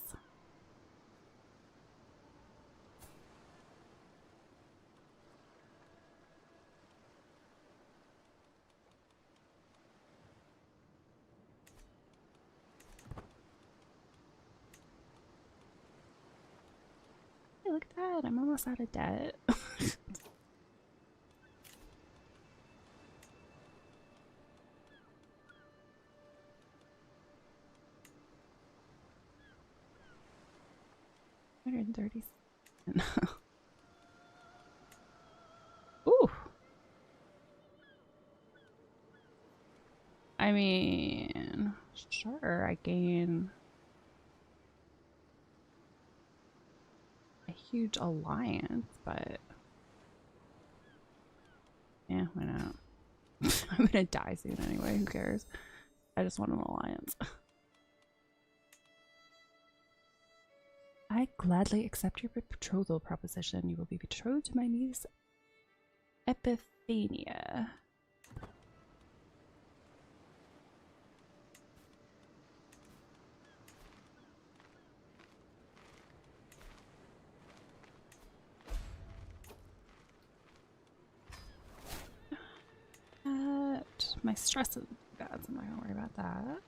Hey, look at that! I'm almost out of debt. $130. Ooh. I mean, sure, I gain a huge alliance, but yeah, why not? I'm gonna die soon anyway, who cares? I just want an alliance. I gladly accept your betrothal proposition. You will be betrothed to my niece, Epiphania. My stress is bad, so I'm not gonna worry about that.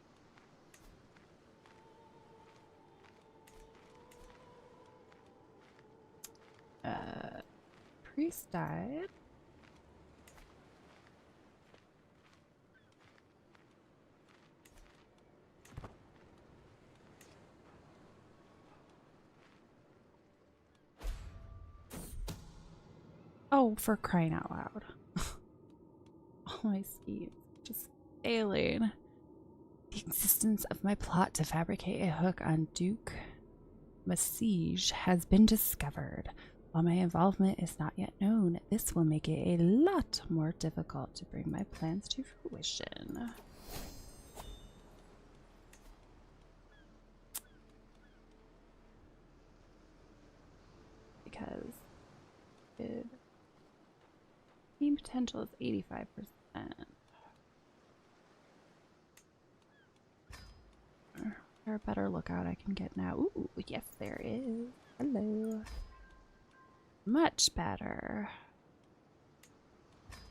Priest died. Oh, for crying out loud. All my schemes just failing. The existence of my plot to fabricate a hook on Duke Massige has been discovered. While my involvement is not yet known, this will make it a lot more difficult to bring my plans to fruition. Because team potential is 85%. Is there a better lookout I can get now? Ooh, yes, there is. Hello. Much better.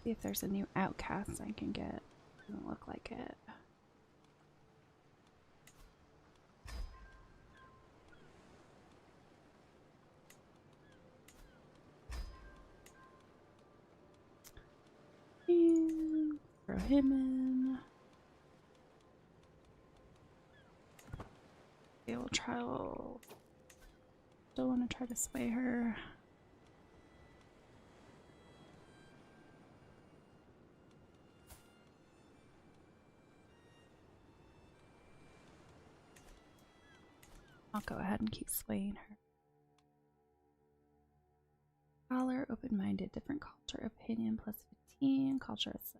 See if there's a new outcast I can get. Doesn't look like it. him in. Okay, we'll try. Still want to try to sway her. I'll go ahead and keep swaying her. Scholar, open-minded, different culture, opinion, plus 15, culture accepted.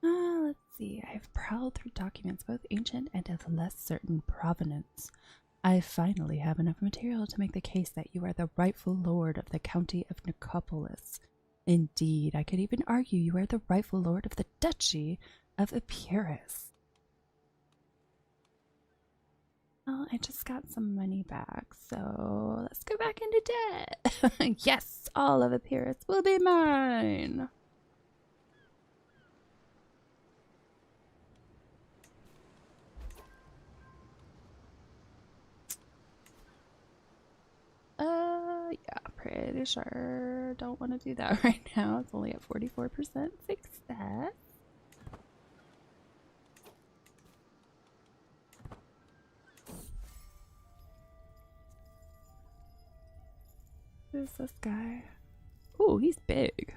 Let's see. I've prowled through documents, both ancient and of less certain provenance. I finally have enough material to make the case that you are the rightful lord of the county of Nicopolis. Indeed, I could even argue you are the rightful lord of the duchy of Epirus. Well, I just got some money back, so let's go back into debt. Yes, all of Epirus will be mine. Yeah, pretty sure. Don't want to do that right now. It's only at 44% success. Who's this guy? Ooh, he's big.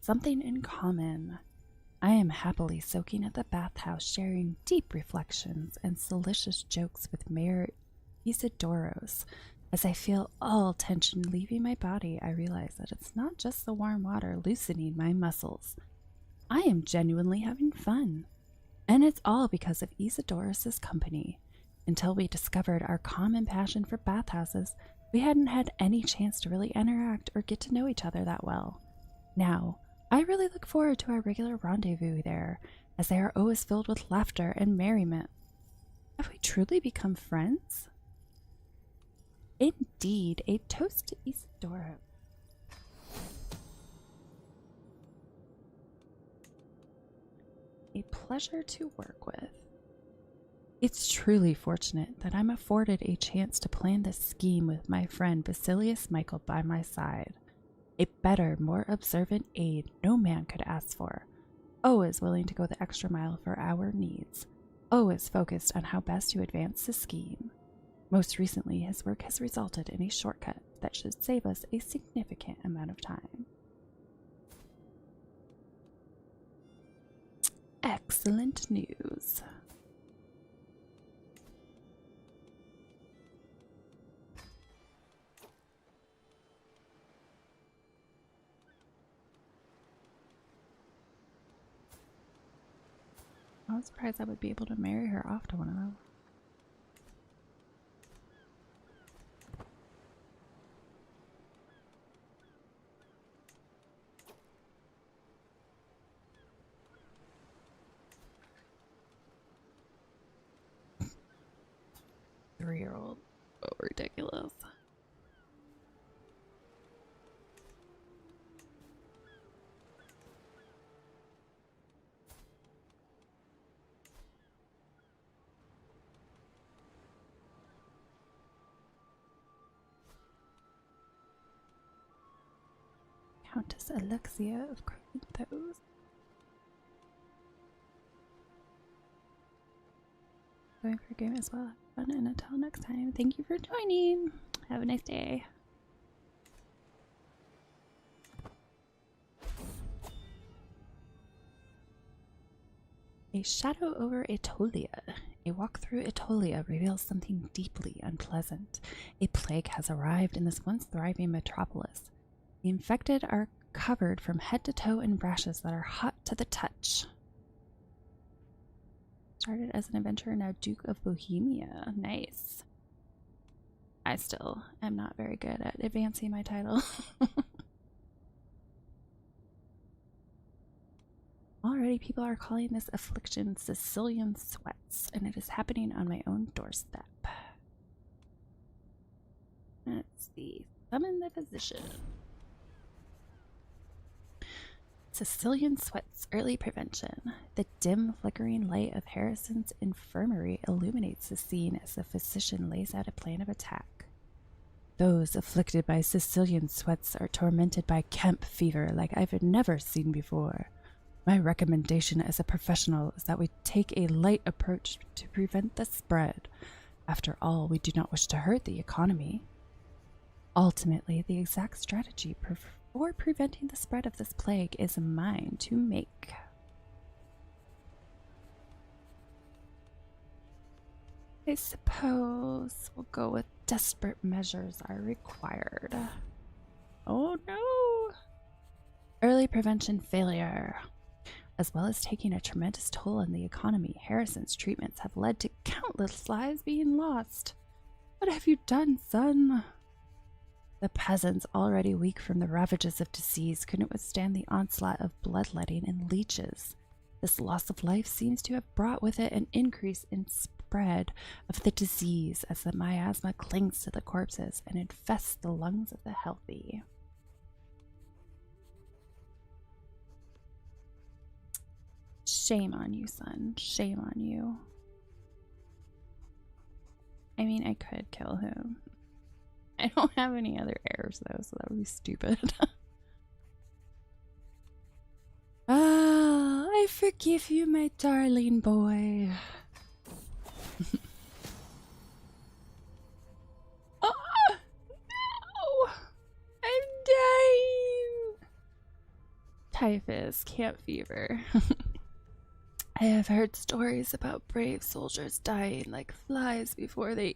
Something in common. I am happily soaking at the bathhouse, sharing deep reflections and salacious jokes with Mayor Isidoros. As I feel all tension leaving my body, I realize that it's not just the warm water loosening my muscles. I am genuinely having fun. And it's all because of Isidoros' company. Until we discovered our common passion for bathhouses, we hadn't had any chance to really interact or get to know each other that well. Now, I really look forward to our regular rendezvous there, as they are always filled with laughter and merriment. Have we truly become friends? Indeed, a toast to Isidoro. A pleasure to work with. It's truly fortunate that I'm afforded a chance to plan this scheme with my friend Basilius Michael by my side. A better, more observant aide no man could ask for. Always willing to go the extra mile for our needs. Always focused on how best to advance the scheme. Most recently, his work has resulted in a shortcut that should save us a significant amount of time. Excellent news. I was surprised I would be able to marry her off to one of them. Three-year-old. Oh, ridiculous. Countess Alexia of Corinthos. Going for a game as well. Have fun, and until next time, thank you for joining. Have a nice day. A shadow over Aetolia. A walk through Aetolia reveals something deeply unpleasant. A plague has arrived in this once thriving metropolis. The infected are covered from head to toe in rashes that are hot to the touch. Started as an adventurer, now Duke of Bohemia. Nice. I still am not very good at advancing my title. Already people are calling this affliction Sicilian sweats, and it is happening on my own doorstep. Let's see. Summon the physician. Sicilian Sweat's early prevention. The dim, flickering light of Harrison's infirmary illuminates the scene as the physician lays out a plan of attack. Those afflicted by Sicilian Sweats are tormented by camp fever like I've never seen before. My recommendation as a professional is that we take a light approach to prevent the spread. After all, we do not wish to hurt the economy. Ultimately, the exact strategy for preventing the spread of this plague is mine to make. I suppose we'll go with desperate measures are required. Oh no! Early prevention failure. As well as taking a tremendous toll on the economy, Harrison's treatments have led to countless lives being lost. What have you done, son? The peasants, already weak from the ravages of disease, couldn't withstand the onslaught of bloodletting and leeches. This loss of life seems to have brought with it an increase in spread of the disease as the miasma clings to the corpses and infests the lungs of the healthy. Shame on you, son. Shame on you. I mean, I could kill him. I don't have any other heirs, though, so that would be stupid. Ah, I forgive you, my darling boy. Oh, no! I'm dying! Typhus, camp fever. I have heard stories about brave soldiers dying like flies before they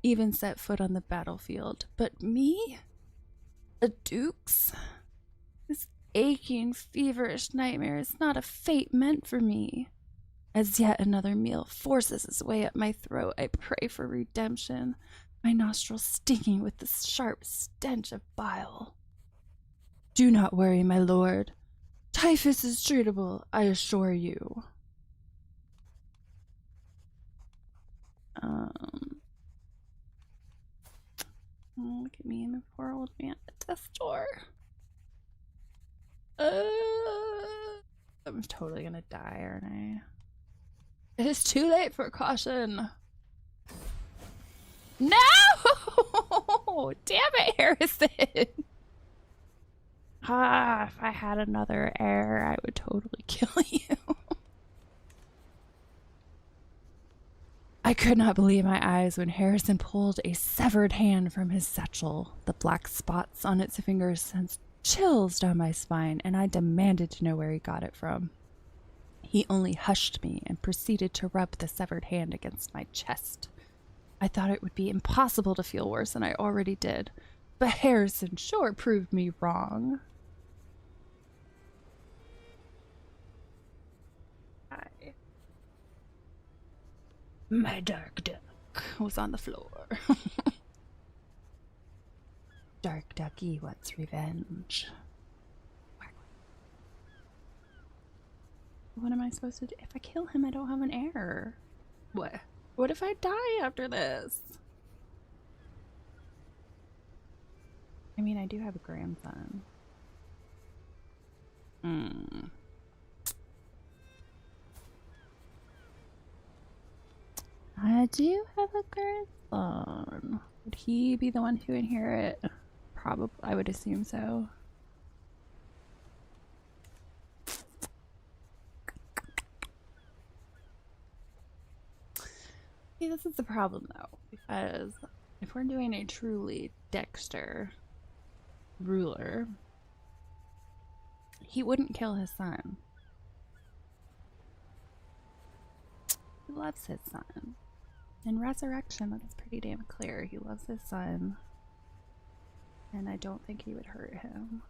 even set foot on the battlefield. But me? A duke's? This aching, feverish nightmare is not a fate meant for me. As yet another meal forces its way up my throat, I pray for redemption, my nostrils stinging with the sharp stench of bile. Do not worry, my lord. Typhus is treatable, I assure you. Look at me and the poor old man at the death door. I'm totally gonna die, aren't I? It is too late for caution. No! Damn it, Harrison! Ah, if I had another heir, I would totally kill you. I could not believe my eyes when Harrison pulled a severed hand from his satchel. The black spots on its fingers sent chills down my spine, and I demanded to know where he got it from. He only hushed me and proceeded to rub the severed hand against my chest. I thought it would be impossible to feel worse than I already did, but Harrison sure proved me wrong. My dark duck was on the floor. Dark ducky wants revenge. What am I supposed to do? If I kill him, I don't have an heir. What? What if I die after this? I mean, I do have a grandson. I do have a grandson. Would he be the one to inherit? Probably, I would assume so. See, this is the problem though, because if we're doing a truly Dexter ruler, he wouldn't kill his son. He loves his son. In Resurrection, that's pretty damn clear. He loves his son. And I don't think he would hurt him.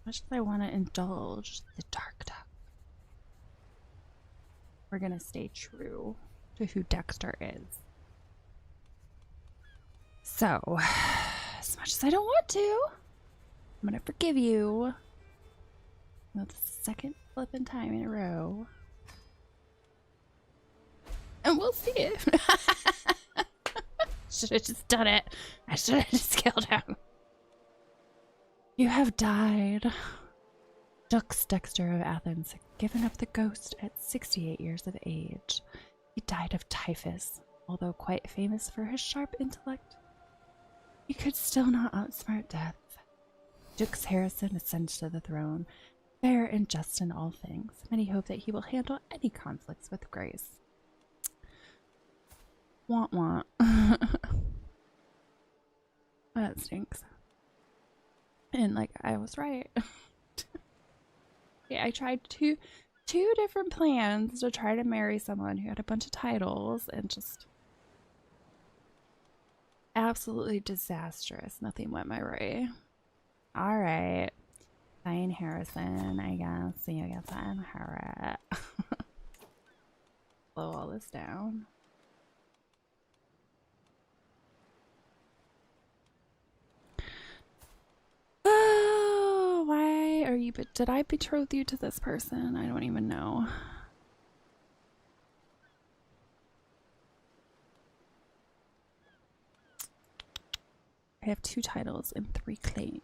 Much as I want to indulge the dark duck, we're gonna stay true to who Dexter is. So, as much as I don't want to, I'm gonna forgive you. That's the second flipping time in a row. And we'll see it. Should have just done it. I should have just killed him. You have died. Dux Dexter of Athens had given up the ghost at 68 years of age. He died of typhus. Although quite famous for his sharp intellect, he could still not outsmart death. Dux Harrison ascends to the throne, fair and just in all things. Many hope that he will handle any conflicts with grace. Want want. That stinks. And like I was right. Yeah, I tried two different plans to try to marry someone who had a bunch of titles and just absolutely disastrous. Nothing went my way. All right. Diane Harrison, I guess. See you guys then. All right. Blow all this down. Oh, why are you? Did I betroth you to this person? I don't even know. I have 2 titles and 3 claims.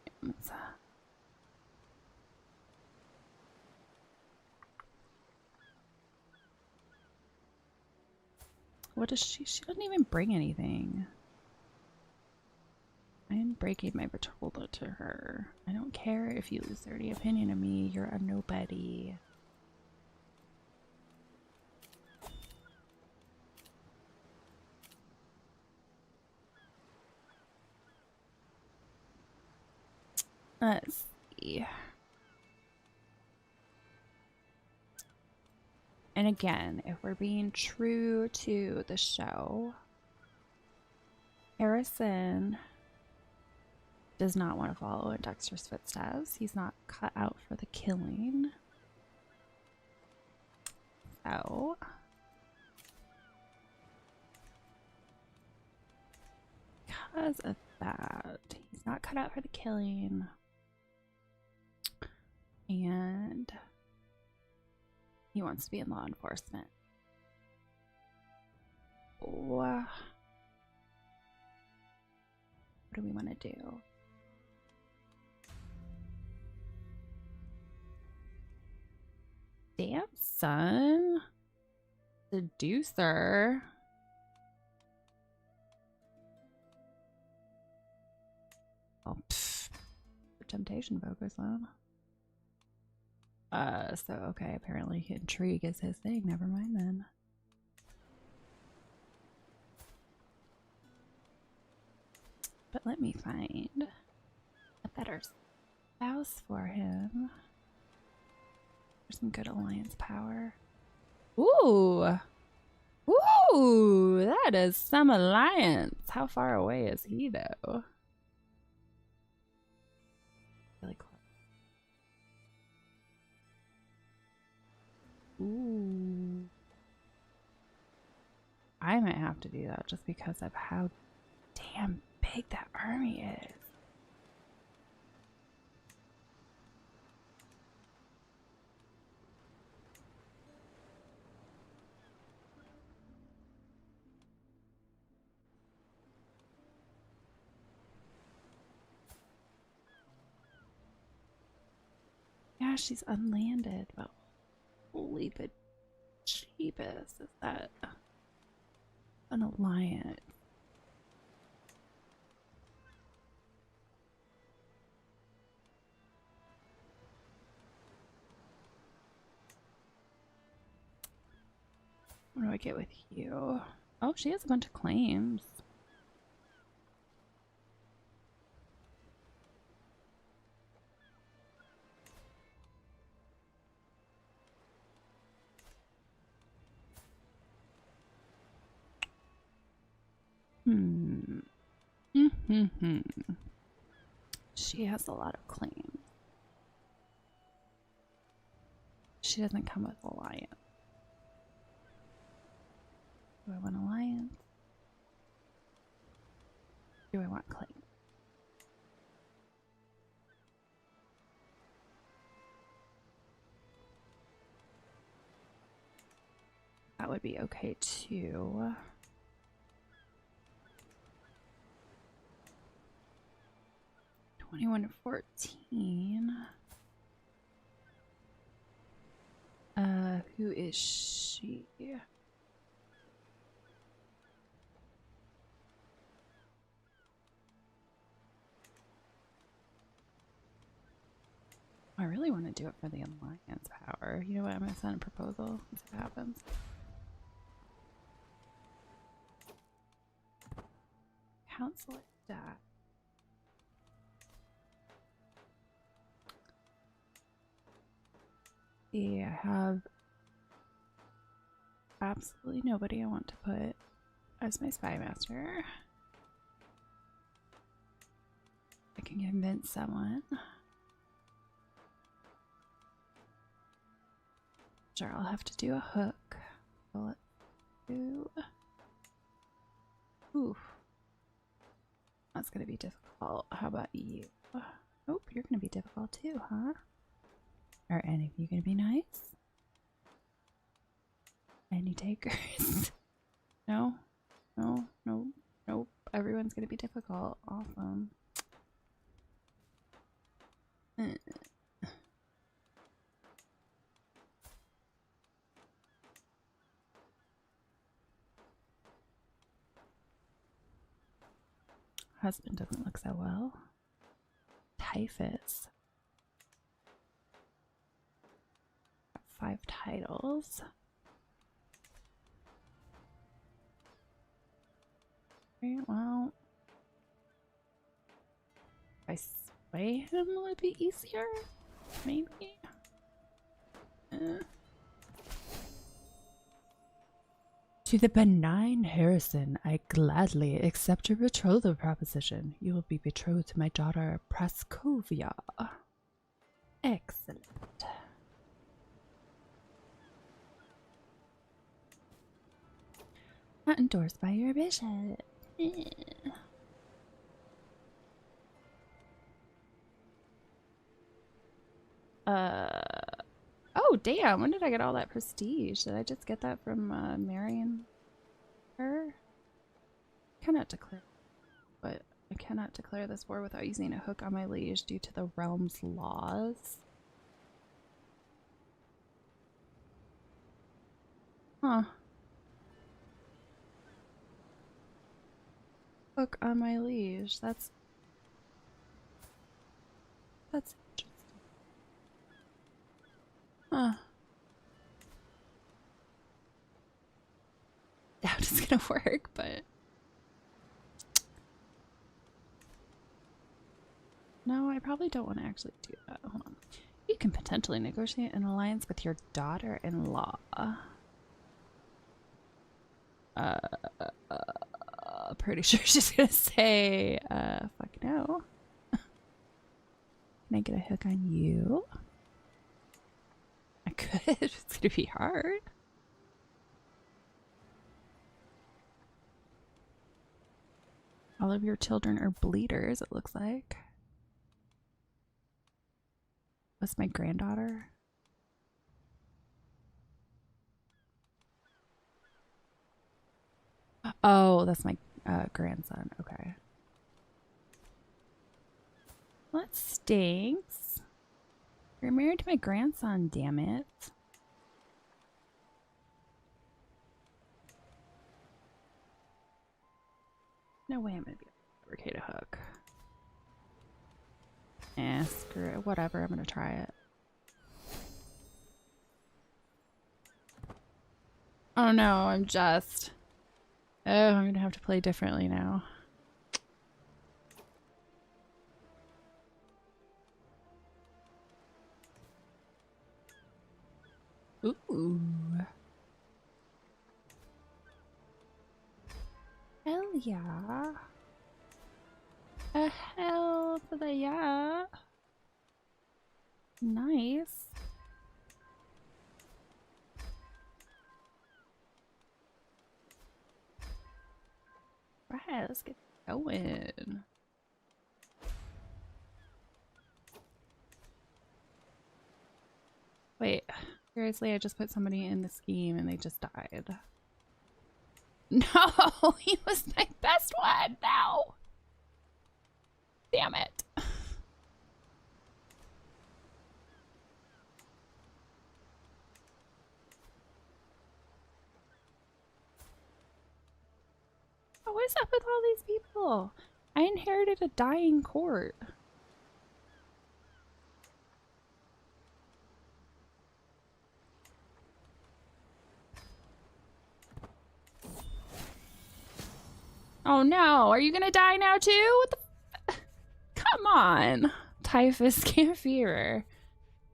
What does she? She doesn't even bring anything. I am breaking my betrothal to her. I don't care if you lose any opinion of me. You're a nobody. Let's see. And again, if we're being true to the show, Harrison does not want to follow in Dexter's footsteps. He's not cut out for the killing. So, because of that, he's not cut out for the killing. And he wants to be in law enforcement. What do we want to do? Damn, son. Seducer. Oh, pfft. Temptation focus, huh? So okay, apparently intrigue is his thing. Never mind then. But let me find a better spouse for him. For some good alliance power. Ooh! Ooh! That is some alliance. How far away is he though? Really close. Ooh. I might have to do that just because of how damn big that army is. Yeah, she's unlanded, but holy the cheapest is that an alliance. What do I get with you? Oh, she has a bunch of claims. She has a lot of claims. She doesn't come with alliance. Do I want alliance? Do I want claim? That would be okay too. 21 to 14. Who is she? I really want to do it for the alliance power. You know what? I'm going to send a proposal and see what happens. Council that. See, I have absolutely nobody I want to put as my spy master. I can convince someone. Sure, I'll have to do a hook. So let's do. Oof. That's gonna be difficult. How about you? Oh, you're gonna be difficult too, huh? Are any of you gonna be nice? Any takers? No? No? No? Nope. Everyone's gonna be difficult. Awesome. Husband doesn't look so well. Typhus. 5 titles. Okay, well, if I sway him, will it be easier? Maybe. To the benign Harrison, I gladly accept your betrothal proposition. You will be betrothed to my daughter, Praskovia. Excellent. Not endorsed by your bishop. Oh, damn. When did I get all that prestige? Did I just get that from marrying her? I cannot declare, but I cannot declare this war without using a hook on my liege due to the realm's laws. Huh. Hook on my liege. That's interesting. Huh. Doubt it's gonna work, but no, I probably don't want to actually do that. Hold on. You can potentially negotiate an alliance with your daughter-in-law. Pretty sure she's gonna say, fuck no. Can I get a hook on you? I could. It's gonna be hard. All of your children are bleeders, it looks like. What's my granddaughter? Oh, that's my grandson. Okay. Well, that stinks. You're married to my grandson, damn it. No way I'm gonna be able to fabricate a hook. Eh, screw it. Whatever, I'm gonna try it. Oh no, I'm just... Oh, I'm gonna have to play differently now. Ooh. Hell yeah. A hell to the yeah. Nice. Right, let's get going. Wait, seriously, I just put somebody in the scheme and they just died. No, he was my best one. No. Damn it. is up with all these people? I inherited a dying court. Oh no, are you gonna die now too? What the Come on. Typhus Camphor.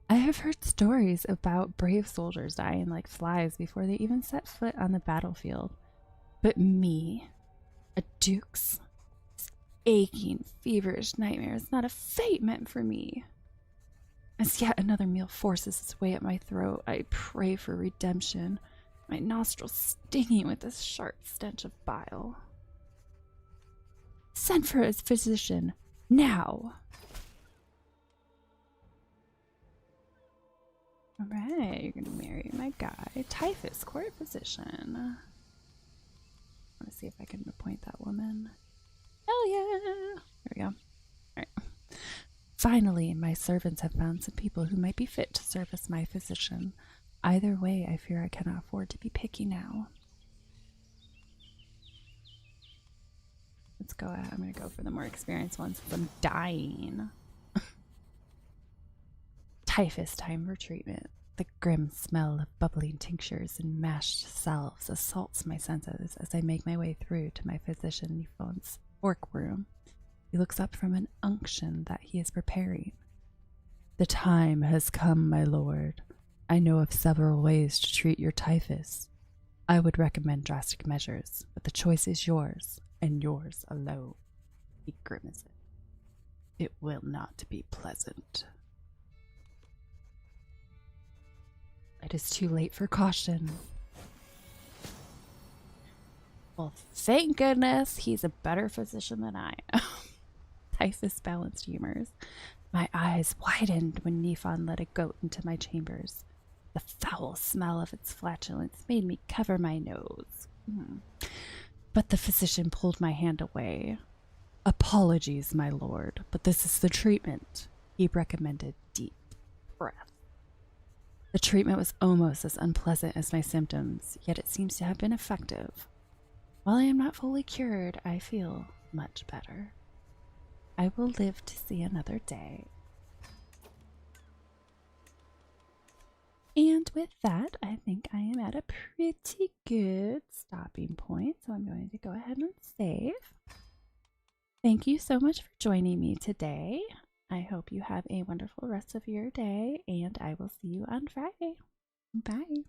I have heard stories about brave soldiers dying like flies before they even set foot on the battlefield. But me, a duke's aching, feverish nightmare is not a fate meant for me. As yet another meal forces its way at my throat, I pray for redemption, my nostrils stinging with this sharp stench of bile. Send for his physician, now! Alright, you're gonna marry my guy. Typhus, court physician. I wanna see if I can appoint that woman. Hell yeah! There we go. Alright. Finally, my servants have found some people who might be fit to serve as my physician. Either way, I fear I cannot afford to be picky now. Let's go. I'm gonna go for the more experienced ones since I'm dying. Typhus, time for treatment. The grim smell of bubbling tinctures and mashed salves assaults my senses as I make my way through to my physician Nifon's workroom. He looks up from an unction that he is preparing. The time has come, my lord. I know of several ways to treat your typhus. I would recommend drastic measures, but the choice is yours, and yours alone. He grimaces. It will not be pleasant. It is too late for caution. Well, thank goodness he's a better physician than I am. Typhus balanced humors. My eyes widened when Nifon led a goat into my chambers. The foul smell of its flatulence made me cover my nose. But the physician pulled my hand away. Apologies, my lord, but this is the treatment. He recommended deep breath. The treatment was almost as unpleasant as my symptoms, yet it seems to have been effective. While I am not fully cured, I feel much better. I will live to see another day. And with that, I think I am at a pretty good stopping point, so I'm going to go ahead and save. Thank you so much for joining me today. I hope you have a wonderful rest of your day, and I will see you on Friday. Bye.